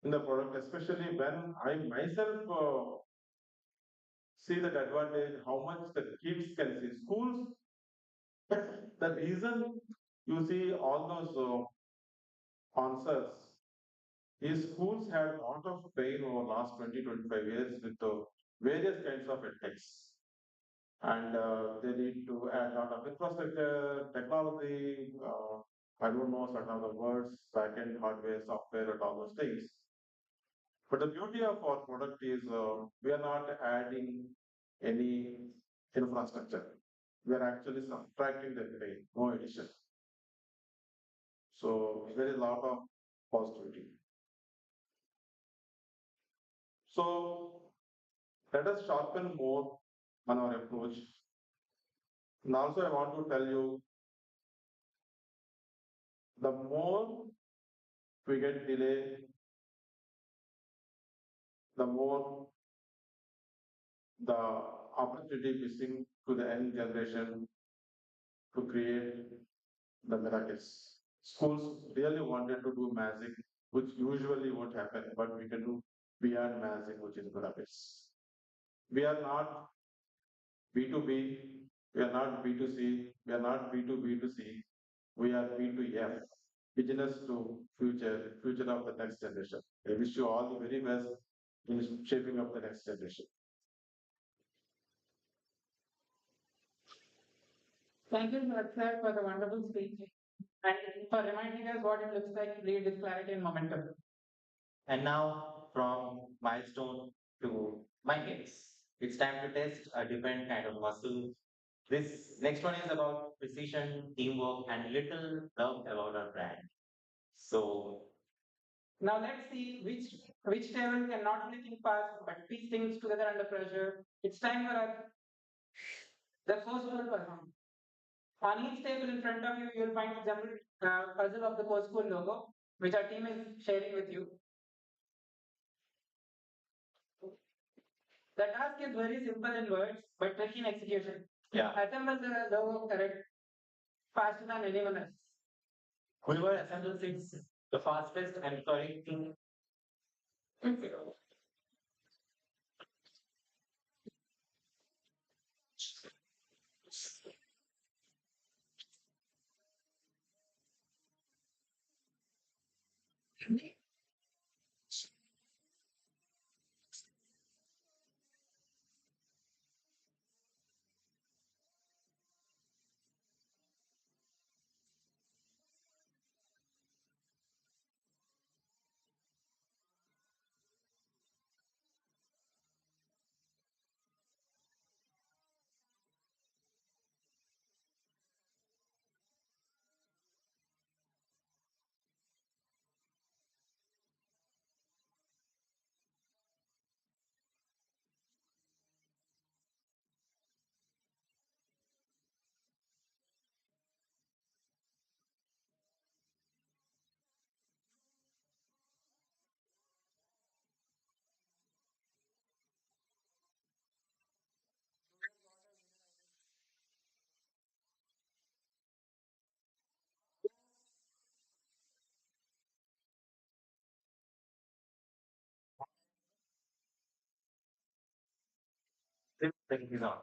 in the product, especially when I myself see that advantage, how much the kids can see. Schools, the reason you see all those answers is schools had a lot of pain over last 20-25 years with various kinds of attacks. And they need to add a lot of infrastructure, technology, I don't know certain of the words, backend, hardware, software, and all those things. But the beauty of our product is we are not adding any infrastructure. We are actually subtracting the pain, no addition. So there is a lot of positivity. So let us sharpen more on our approach. And also I want to tell you, the more we get delay, the more the opportunity missing to the young generation to create the miracles. Schools really wanted to do magic, which usually won't happen, but we can do beyond magic, which is miracles. We are not B2B, we are not B2C, we are not B2B2C, we are B2F, business to future, future of the next generation. I wish you all the very best in shaping up the next generation. Thank you, sir, for the wonderful speech and for reminding us what it looks like to lead with clarity and momentum. And now, from milestone to mind games, it's time to test a different kind of muscle. This next one is about precision, teamwork, and little love about our brand. So, Now let's see which table can not only think fast but piece things together under pressure. It's time for the first role perform. On each table in front of you, you'll find the jumbled puzzle of the Coschool logo, which our team is sharing with you. The task is very simple in words, but tricky in execution. yeah, Assemble the logo correct faster than anyone else. whoever assembles it the fastest and correct thing. Thing is on.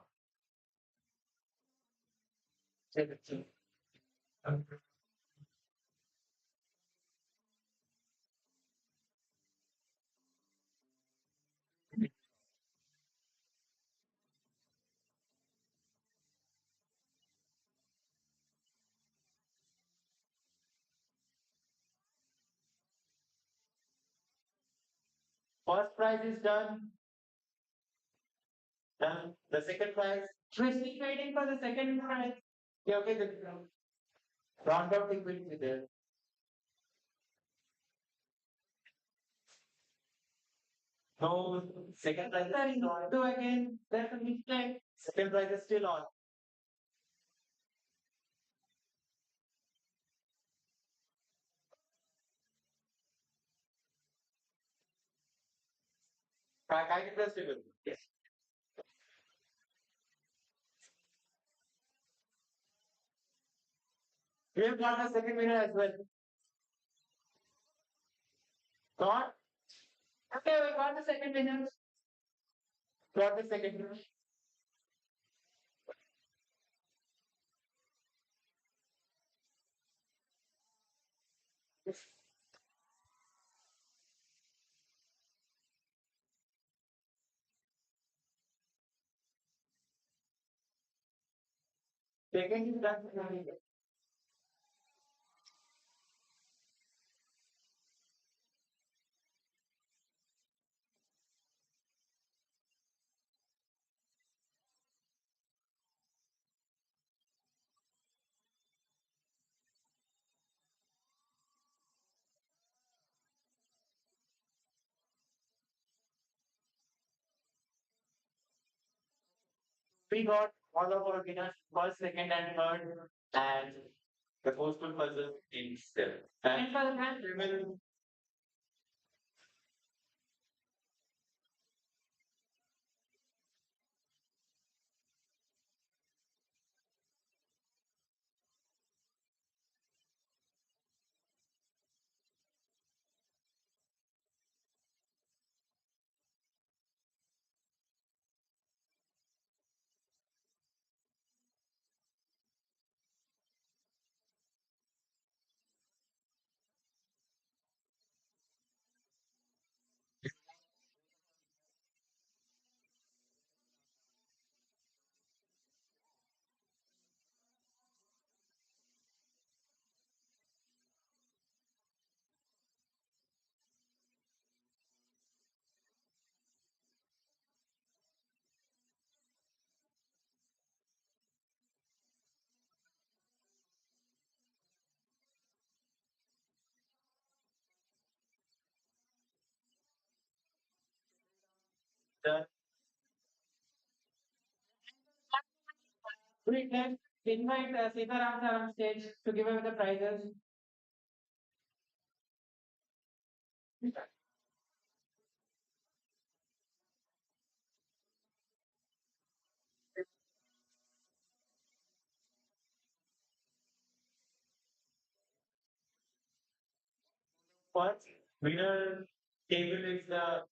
First prize is done. The second prize, We're still waiting for the second prize. yeah, okay, the round of equity there. No, second prize is Sorry, still on. do again. There's a mistake. Second prize is still on. Kind interesting. Yes. We have got the second winner as well. Got? Okay, we got the second winner. Got the second winner. Second is done. We got all of our winners first, second, and third, and the Coschool puzzle in still. And for the grand we will done. We can invite Sitaram sir on stage to give away the prizes. First winner table is the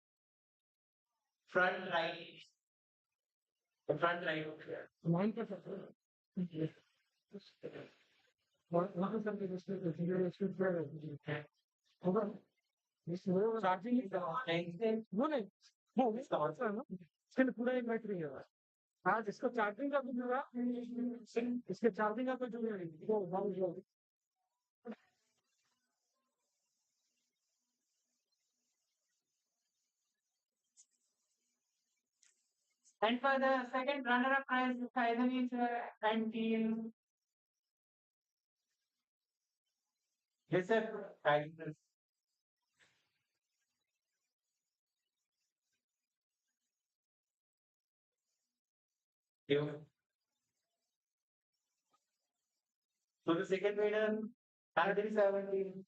front right. The front right. Line पर सकते वहाँ पर करके जिसमें procedure इसमें क्या होगा इसमें चार्जिंग वो नहीं वो इसका आंसर है ना इसके लिए पूरा एक बैटरी है हाँ जिसको चार्जिंग का कुछ होगा इसके चार्जिंग का कुछ होगा And for the second runner-up prize, Kaidani sir and team. Yes, sir. Kindness. You. So the second winner, 117.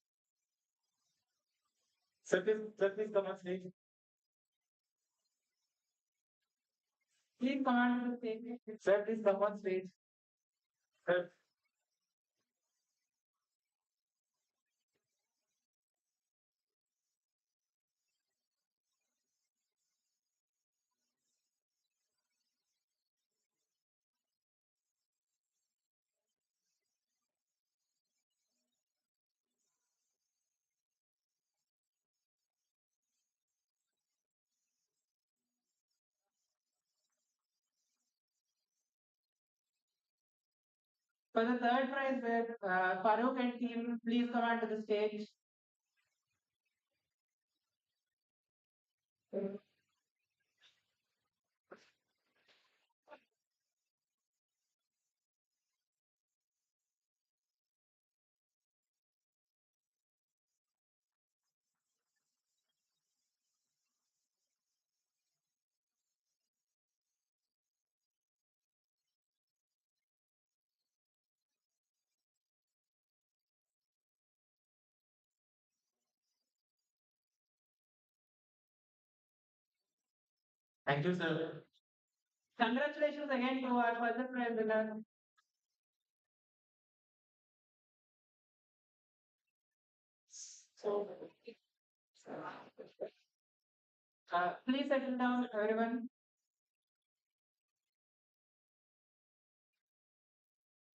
Sir, please come on stage. Please come on to the stage. Sir, please come on stage. Sir. For the third prize, where Farooq and team, please come on to the stage. Thank you, sir. Congratulations again to our first prize winner. So, please settle down, everyone.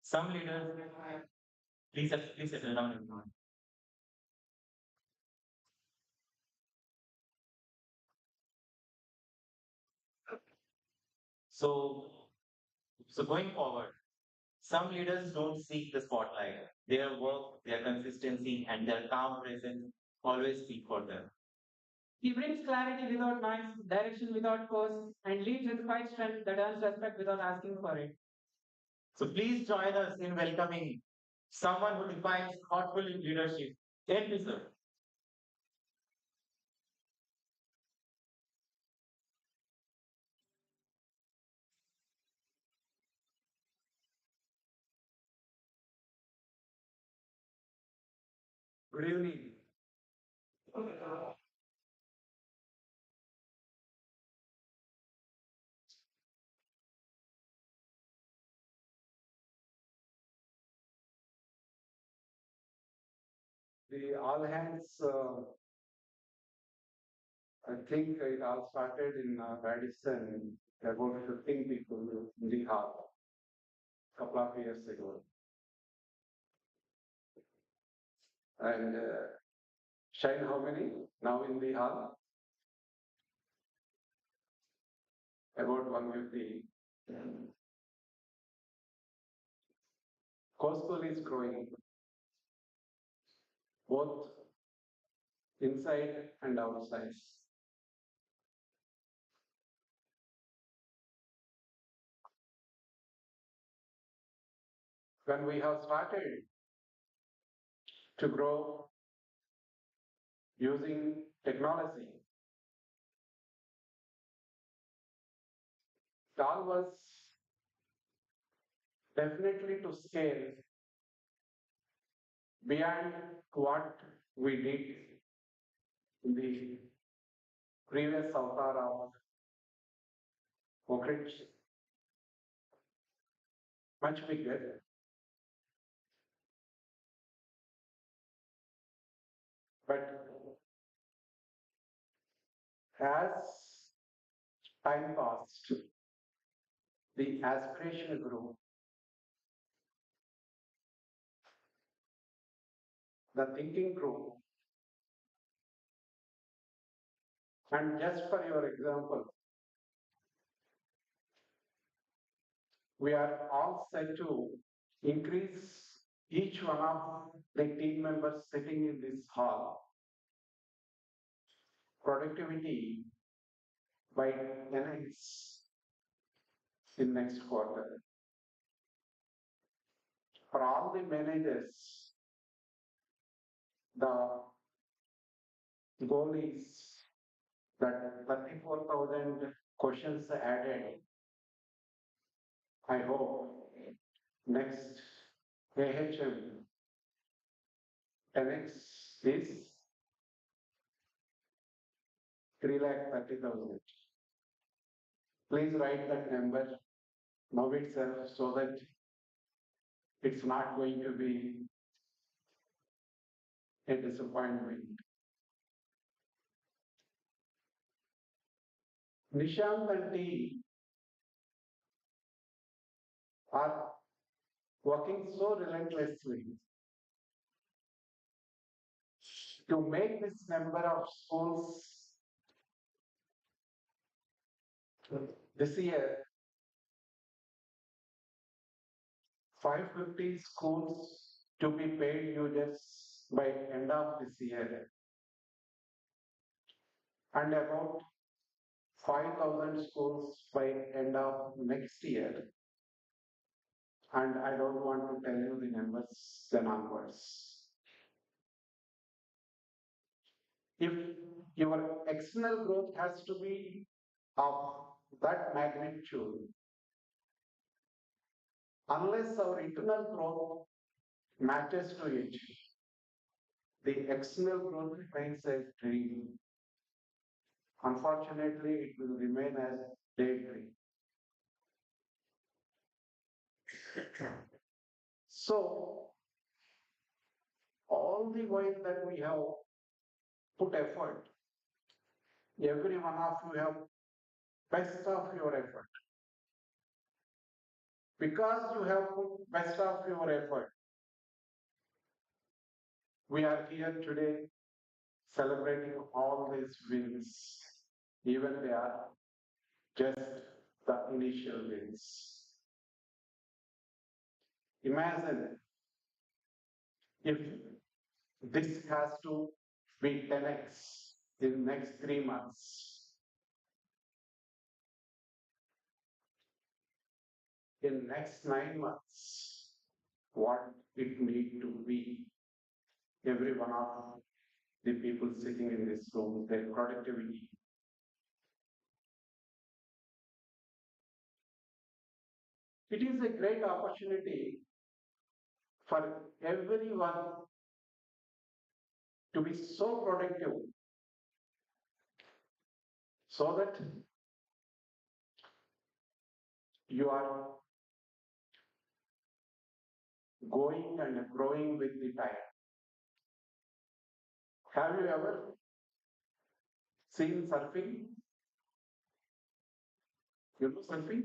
Some leaders, please settle down, everyone. So, so going forward, some leaders don't seek the spotlight. Their work, their consistency, and their calm presence always speak for them. He brings clarity without noise, direction without force, and leads with quiet strength that earns respect without asking for it. So please join us in welcoming someone who defines thoughtful leadership. Thank you, sir. Good evening. The all hands, I think it all started in Radisson, about 15 people in the hall, couple of years ago. And Shine, how many now in the hall? About 150. Coschool is growing, both inside and outside. When we have started to grow using technology, it all was definitely to scale beyond what we did in the previous avatar of Oak Ridge, much bigger. But as time passed, the aspiration grew, the thinking grew. And just for your example, we are all set to increase each one of the team members sitting in this hall productivity by 10x in next quarter. For all the managers, the goal is that 34,000 questions added. I hope next AHM 10x is 3,30,000. Please write that number now itself so that it's not going to be a disappointment. Nishant and team are working so relentlessly to make this number of schools this year 550 schools to be paid users by end of this year and about 5,000 schools by end of next year. And I don't want to tell you the numbers then onwards. If your external growth has to be of that magnitude, unless our internal growth matches to it, the external growth remains a dream. Unfortunately, it will remain as daydream. So, all the while that we have put effort, every one of you have best of your effort. Because you have put best of your effort, we are here today celebrating all these wins, even they are just the initial wins. Imagine if this has to be 10x in next 3 months, in next 9 months, what it need to be. Every one of the people sitting in this room, their productivity. It is a great opportunity for everyone to be so productive so that you are going and growing with the time. Have you ever seen surfing? You know surfing?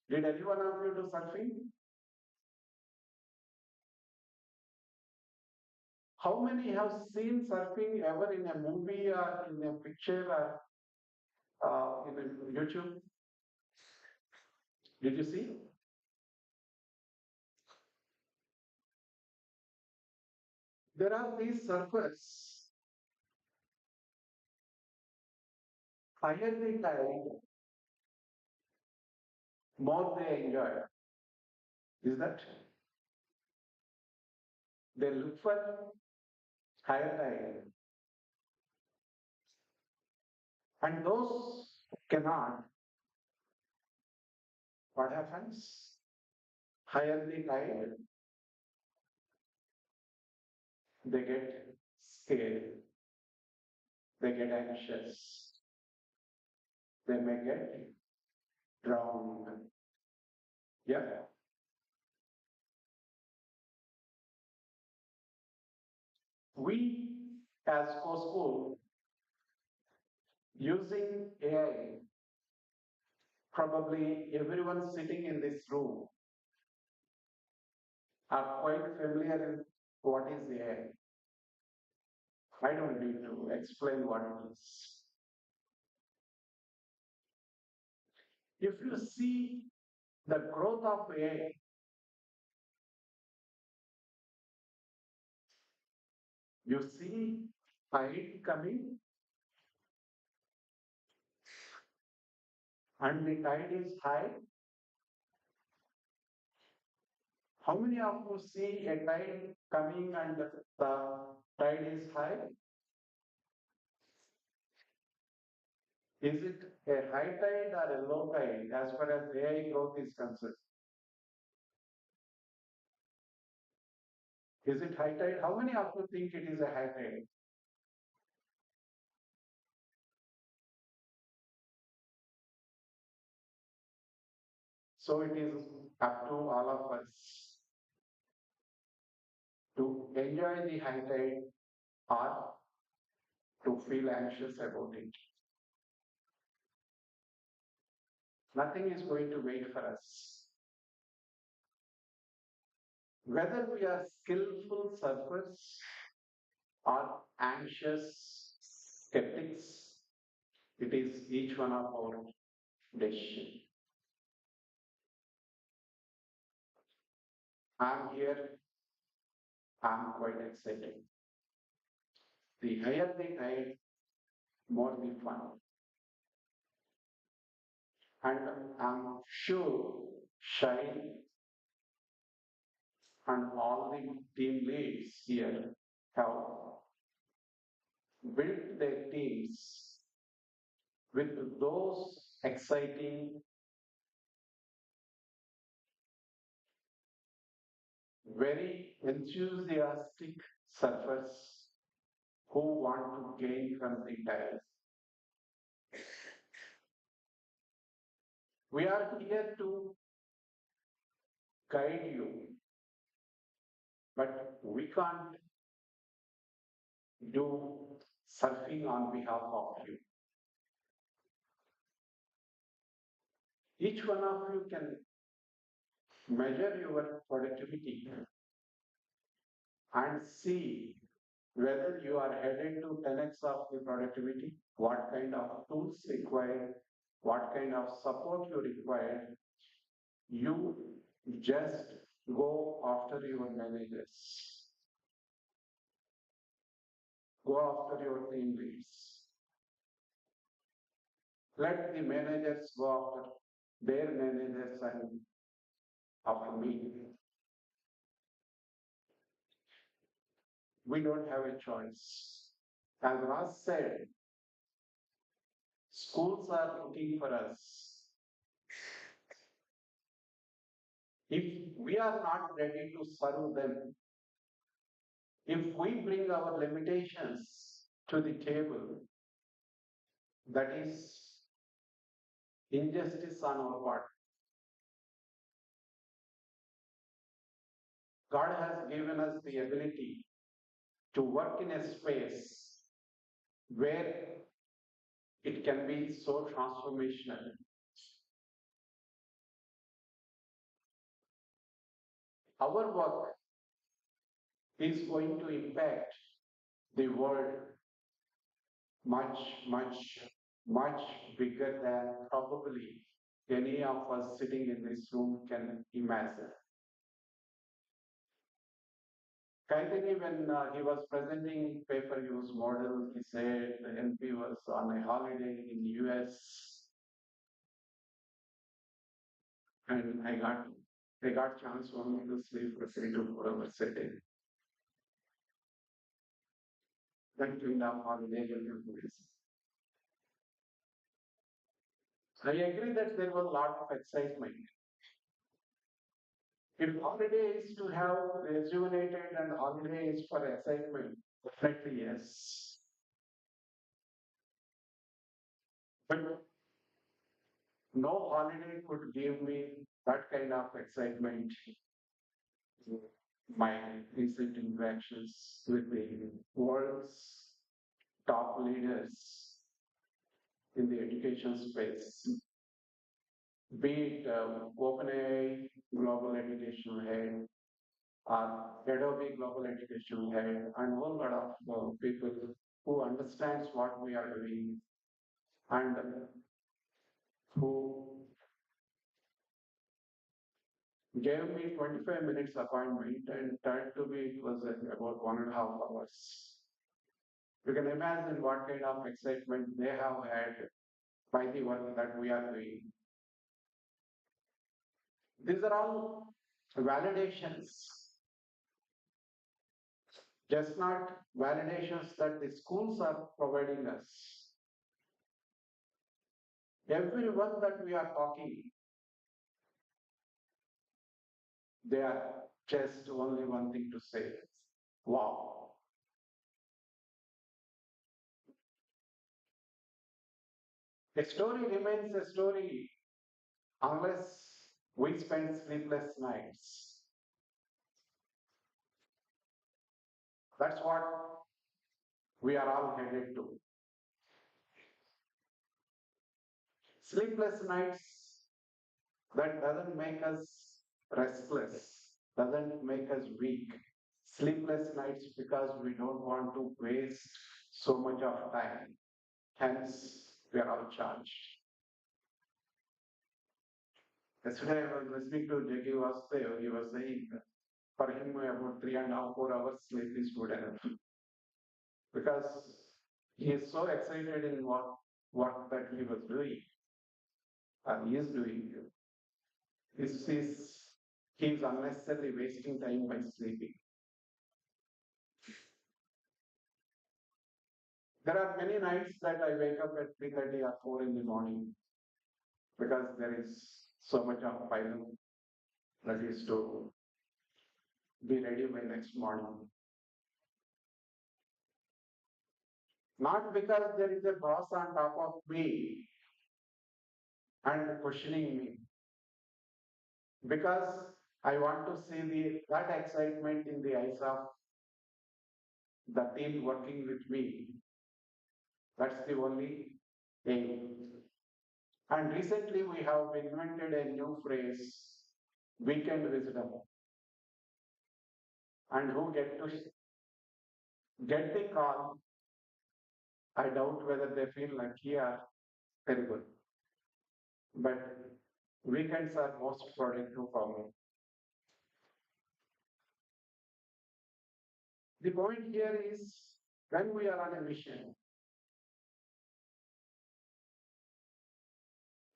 Did anyone of you do surfing? How many have seen surfing ever in a movie or in a picture or in a YouTube? Did you see? There are these surfers. Higher the tide, more they enjoy. Is that? They look for higher tide. And those cannot, what happens? Higher the tide, they get scared, they get anxious, they may get drowned. Yeah. We as Coschool using AI, probably everyone sitting in this room are quite familiar with what is AI. I don't need to explain what it is. If you see the growth of AI, you see tide coming and the tide is high. How many of you see a tide coming and the tide is high? Is it a high tide or a low tide as far as AI growth is concerned? Is it high tide? How many of you think it is a high tide? So it is up to all of us to enjoy the high tide or to feel anxious about it. Nothing is going to wait for us. Whether we are skillful surfers or anxious skeptics, it is each one of our decision. I'm here, I'm quite excited. The higher the tide, more the fun. And I'm sure Shine and all the team leads here have built their teams with those exciting, very enthusiastic surfers who want to gain from the tide. We are here to guide you, but we can't do surfing on behalf of you. Each one of you can measure your productivity and see whether you are headed to 10x of the productivity, what kind of tools required, what kind of support you require. You just go after your managers, go after your team leads. Let the managers go after their managers and after me. We don't have a choice. As Raj said, schools are looking for us. If we are not ready to serve them, if we bring our limitations to the table, that is injustice on our part. God has given us the ability to work in a space where it can be so transformational. Our work is going to impact the world much, much, much bigger than probably any of us sitting in this room can imagine. Kaitani, when he was presenting pay-per-use model, he said the NP was on a holiday in US, and I got chance only to sleep for 3 to 4 hours a day. That kind of holiday in US. I agree that there was a lot of excitement. If holiday is to have rejuvenated and holiday is for excitement, definitely yes. But no holiday could give me that kind of excitement. My recent interactions with the world's top leaders in the education space, be it OpenAI Global Education Head, Adobe Global Education Head, and a whole lot of people who understands what we are doing and who gave me 25 minutes appointment and turned to be it was about 1.5 hours. You can imagine what kind of excitement they have had by the work that we are doing. These are all validations, just not validations that the schools are providing us. Everyone that we are talking, they are just only one thing to say, wow. A story remains a story unless we spend sleepless nights. That's what we are all headed to. Sleepless nights, that doesn't make us restless, doesn't make us weak. Sleepless nights because we don't want to waste so much of time. Hence, we are all charged. Yesterday I was listening to Jaggi Vasudev, he was saying for him about 3.5, 4 hours sleep is good enough. Because he is so excited in what that he was doing, and he is doing. He is unnecessarily wasting time by sleeping. There are many nights that I wake up at 3:30 or 4 in the morning because there is so much of pile that is to be ready by next morning. Not because there is a boss on top of me and questioning me because I want to see that excitement in the eyes of the team working with me. That's the only aim. And recently we have invented a new phrase, weekend wisdom. And who get the call, I doubt whether they feel lucky or terrible. But weekends are most productive for me. The point here is when we are on a mission,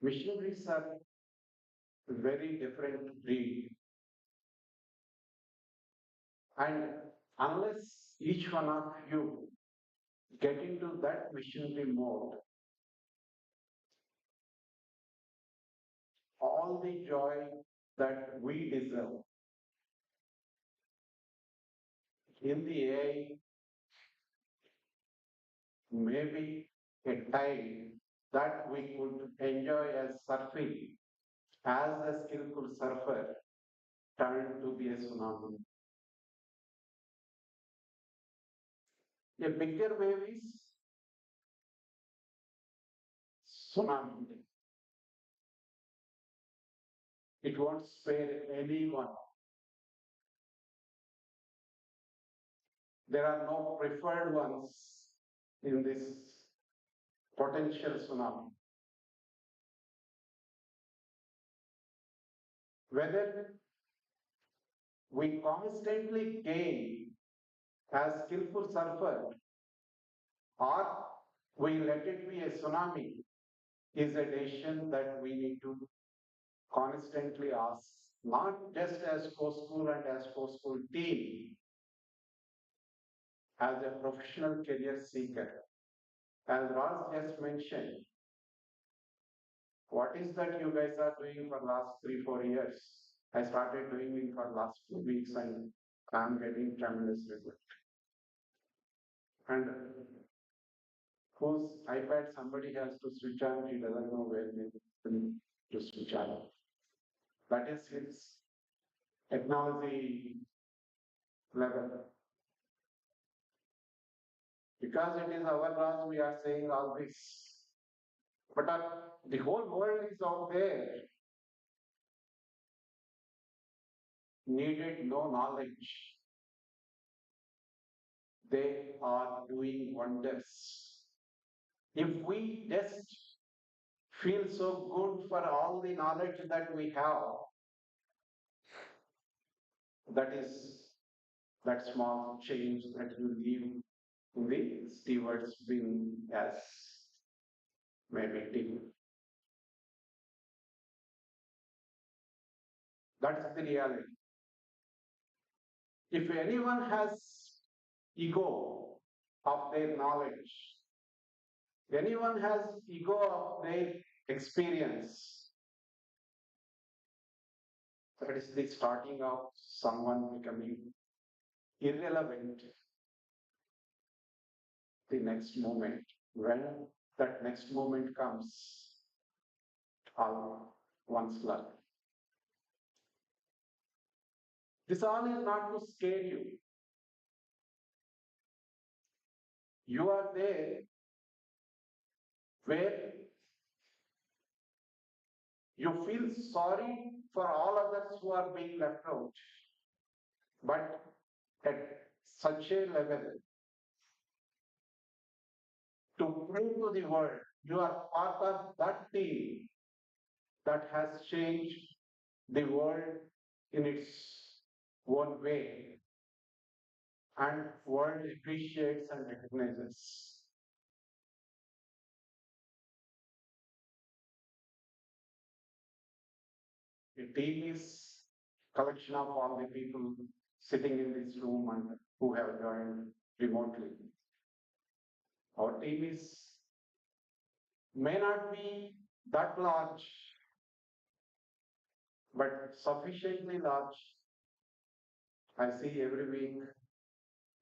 missionaries are very different breed. And unless each one of you get into that missionary mode, all the joy that we deserve in the AI maybe a time that we could enjoy as surfing as a skillful surfer turned to be a tsunami. A bigger wave is tsunami. It won't spare anyone. There are no preferred ones in this potential tsunami. Whether we constantly gain as skillful surfer or we let it be a tsunami is a decision that we need to constantly ask, not just as Coschool and as Coschool team, as a professional career seeker. As Raj just mentioned, what is that you guys are doing for last 3-4 years? I started doing it for last 2 weeks and I'm getting tremendous result. And whose iPad somebody has to switch on, he doesn't know where to switch on. That is his technology level. Because it is our Raj, we are saying all this. But the whole world is out there. Needed no knowledge. They are doing wonders. If we just feel so good for all the knowledge that we have, that is that small change that will give the stewards being as maybe team. That's the reality. If anyone has ego of their knowledge, anyone has ego of their experience, that is the starting of someone becoming irrelevant the next moment. When that next moment comes, all one's luck. This all is not to scare you. You are there where you feel sorry for all others who are being left out. But at such a level, to prove to the world, you are part of that team that has changed the world in its own way. And world appreciates and recognizes. A team is collection of all the people sitting in this room and who have joined remotely. Our team may not be that large, but sufficiently large. I see every week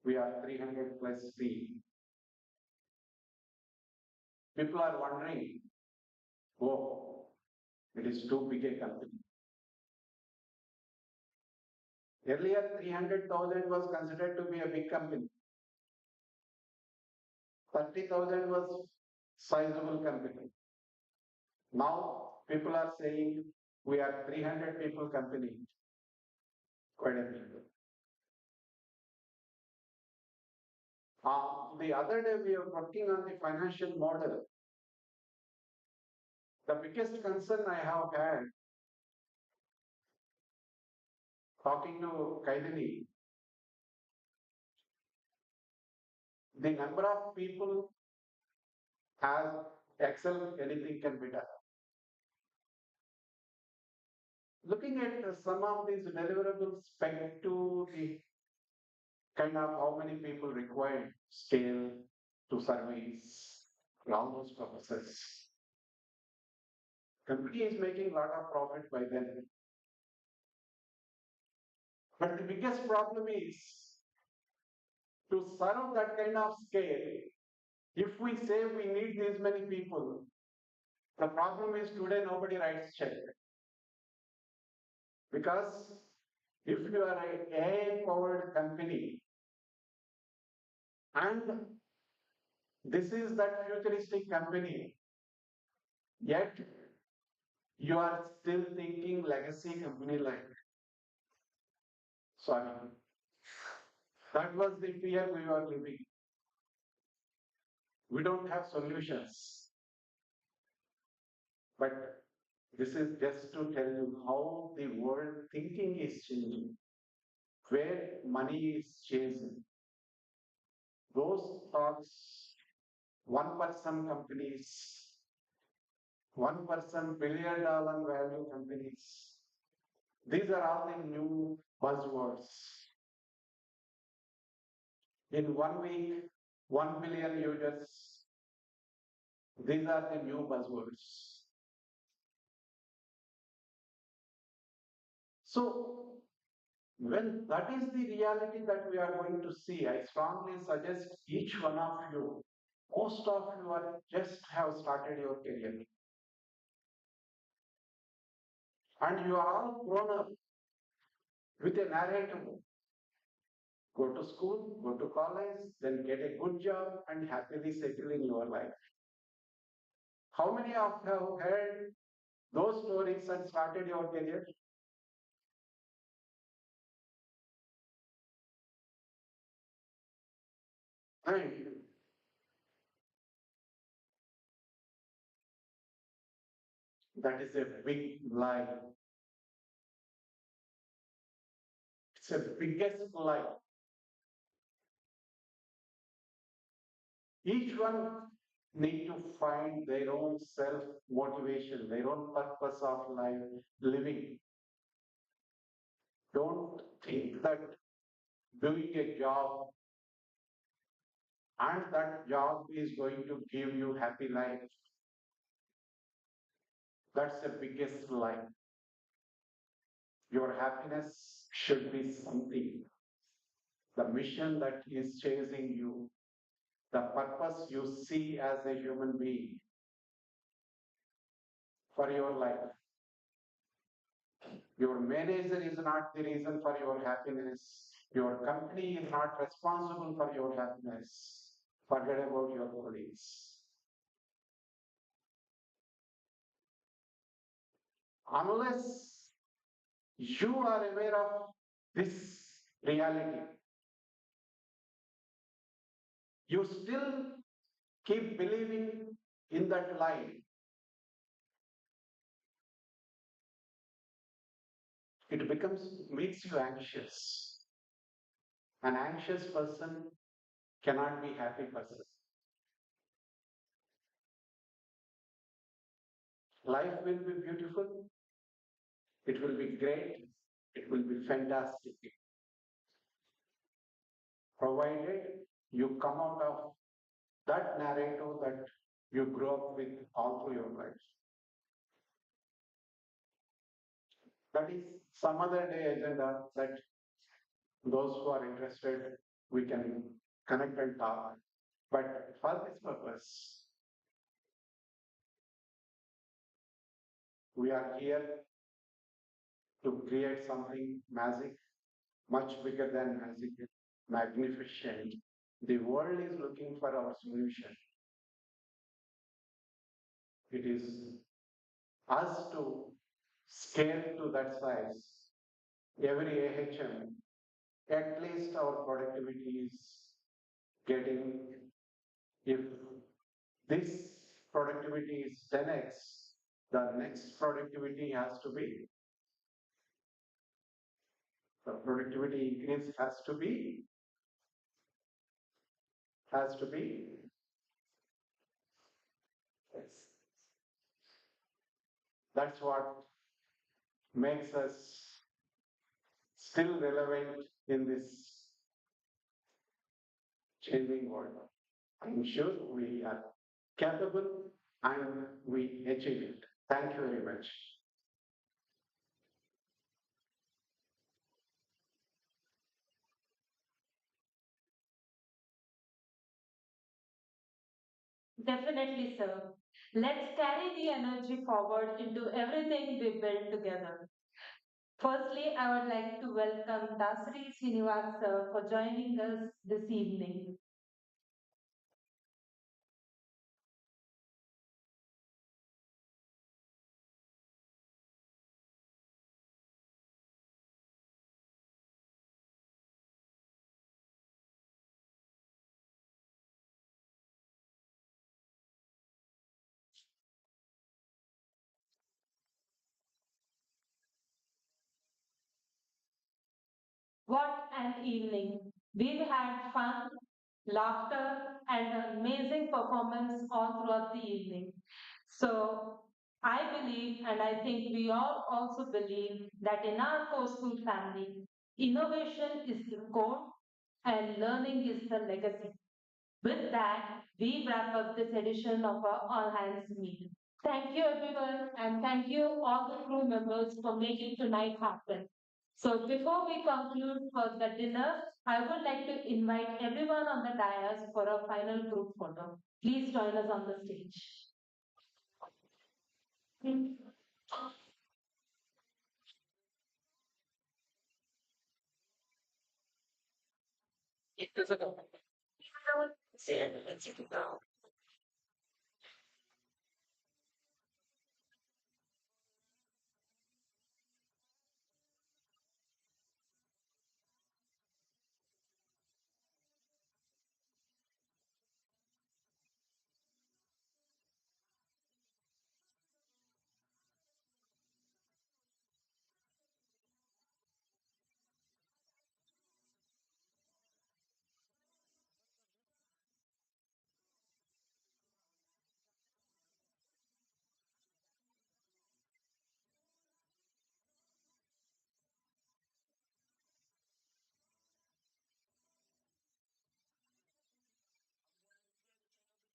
we are 300 plus team. People are wondering, oh, It is too big a company. Earlier, 300,000 was considered to be a big company. 30,000 was sizable company. Now people are saying we are 300 people company. Quite a big. The other day we are working on the financial model. The biggest concern I have had talking to Kaidini, the number of people has Excel, anything can be done. Looking at some of these deliverables spec to the kind of how many people required scale to service all those purposes. Company is making a lot of profit by then. But the biggest problem is to serve that kind of scale. If we say we need these many people, the problem is today nobody writes check. Because if you are an AI-powered company and this is that futuristic company, yet you are still thinking legacy company like. Sorry. That was the fear we were living. We don't have solutions. But this is just to tell you how the world thinking is changing, where money is chasing. Those thoughts, one-person companies, one-person billion-dollar value companies, these are all the new buzzwords. In 1 week, 1 billion users, these are the new buzzwords. So, when that is the reality that we are going to see, I strongly suggest each one of you, most of you are just have started your career. And you are all grown up with a narrative. Go to school, go to college, then get a good job and happily settle in your life. How many of you have heard those stories and started your career? And that is a big lie. It's the biggest lie. Each one need to find their own self motivation, their own purpose of life living. Don't think that doing a job and that job is going to give you happy life. That's the biggest lie. Your happiness should be something. The mission that is chasing you, the purpose you see as a human being for your life. Your manager is not the reason for your happiness. Your company is not responsible for your happiness. Forget about your colleagues. Unless you are aware of this reality, you still keep believing in that lie. It makes you anxious. An anxious person cannot be happy person. Life will be beautiful. It will be great. It will be fantastic. Provided you come out of that narrative that you grew up with all through your life. That is some other day agenda that those who are interested, we can connect and talk. But for this purpose, We are here to create something magic, much bigger than magic, magnificent. The world is looking for our solution. It is us to scale to that size. Every AHM, at least our productivity is getting, if this productivity is 10x, the next productivity the productivity increase has to be, yes. That's what makes us still relevant in this changing world. I'm sure we are capable and we achieve it. Thank you very much. Definitely, sir. Let's carry the energy forward into everything we build together. Firstly, I would like to welcome Dasri Srinivas sir for joining us this evening. What an evening! We've had fun, laughter, and an amazing performance all throughout the evening. So, I believe, and I think we all also believe, that in our Coschool family, innovation is the core and learning is the legacy. With that, we wrap up this edition of our All Hands Meet. Thank you, everyone, and thank you all the crew members for making tonight happen. So, before we conclude for the dinner, I would like to invite everyone on the dais for a final group photo. Please join us on the stage.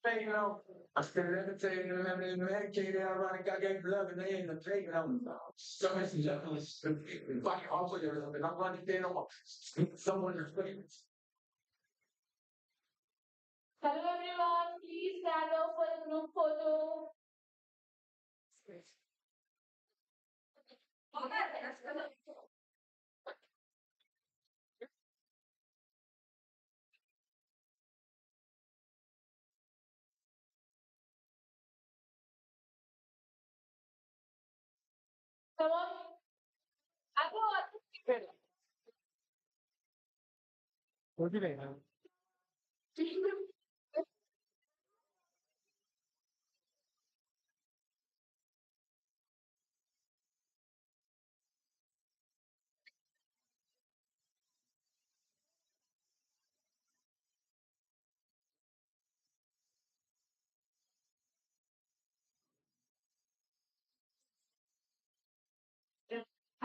Playground. I stood at the table and I'm in the head, kid, ironic, I gave love and they in the playground. So much jealous. Fucking awful, and I'm running there on someone is playing. Hello everyone, please stand up for a group photo. Come on. Everyone.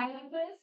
I request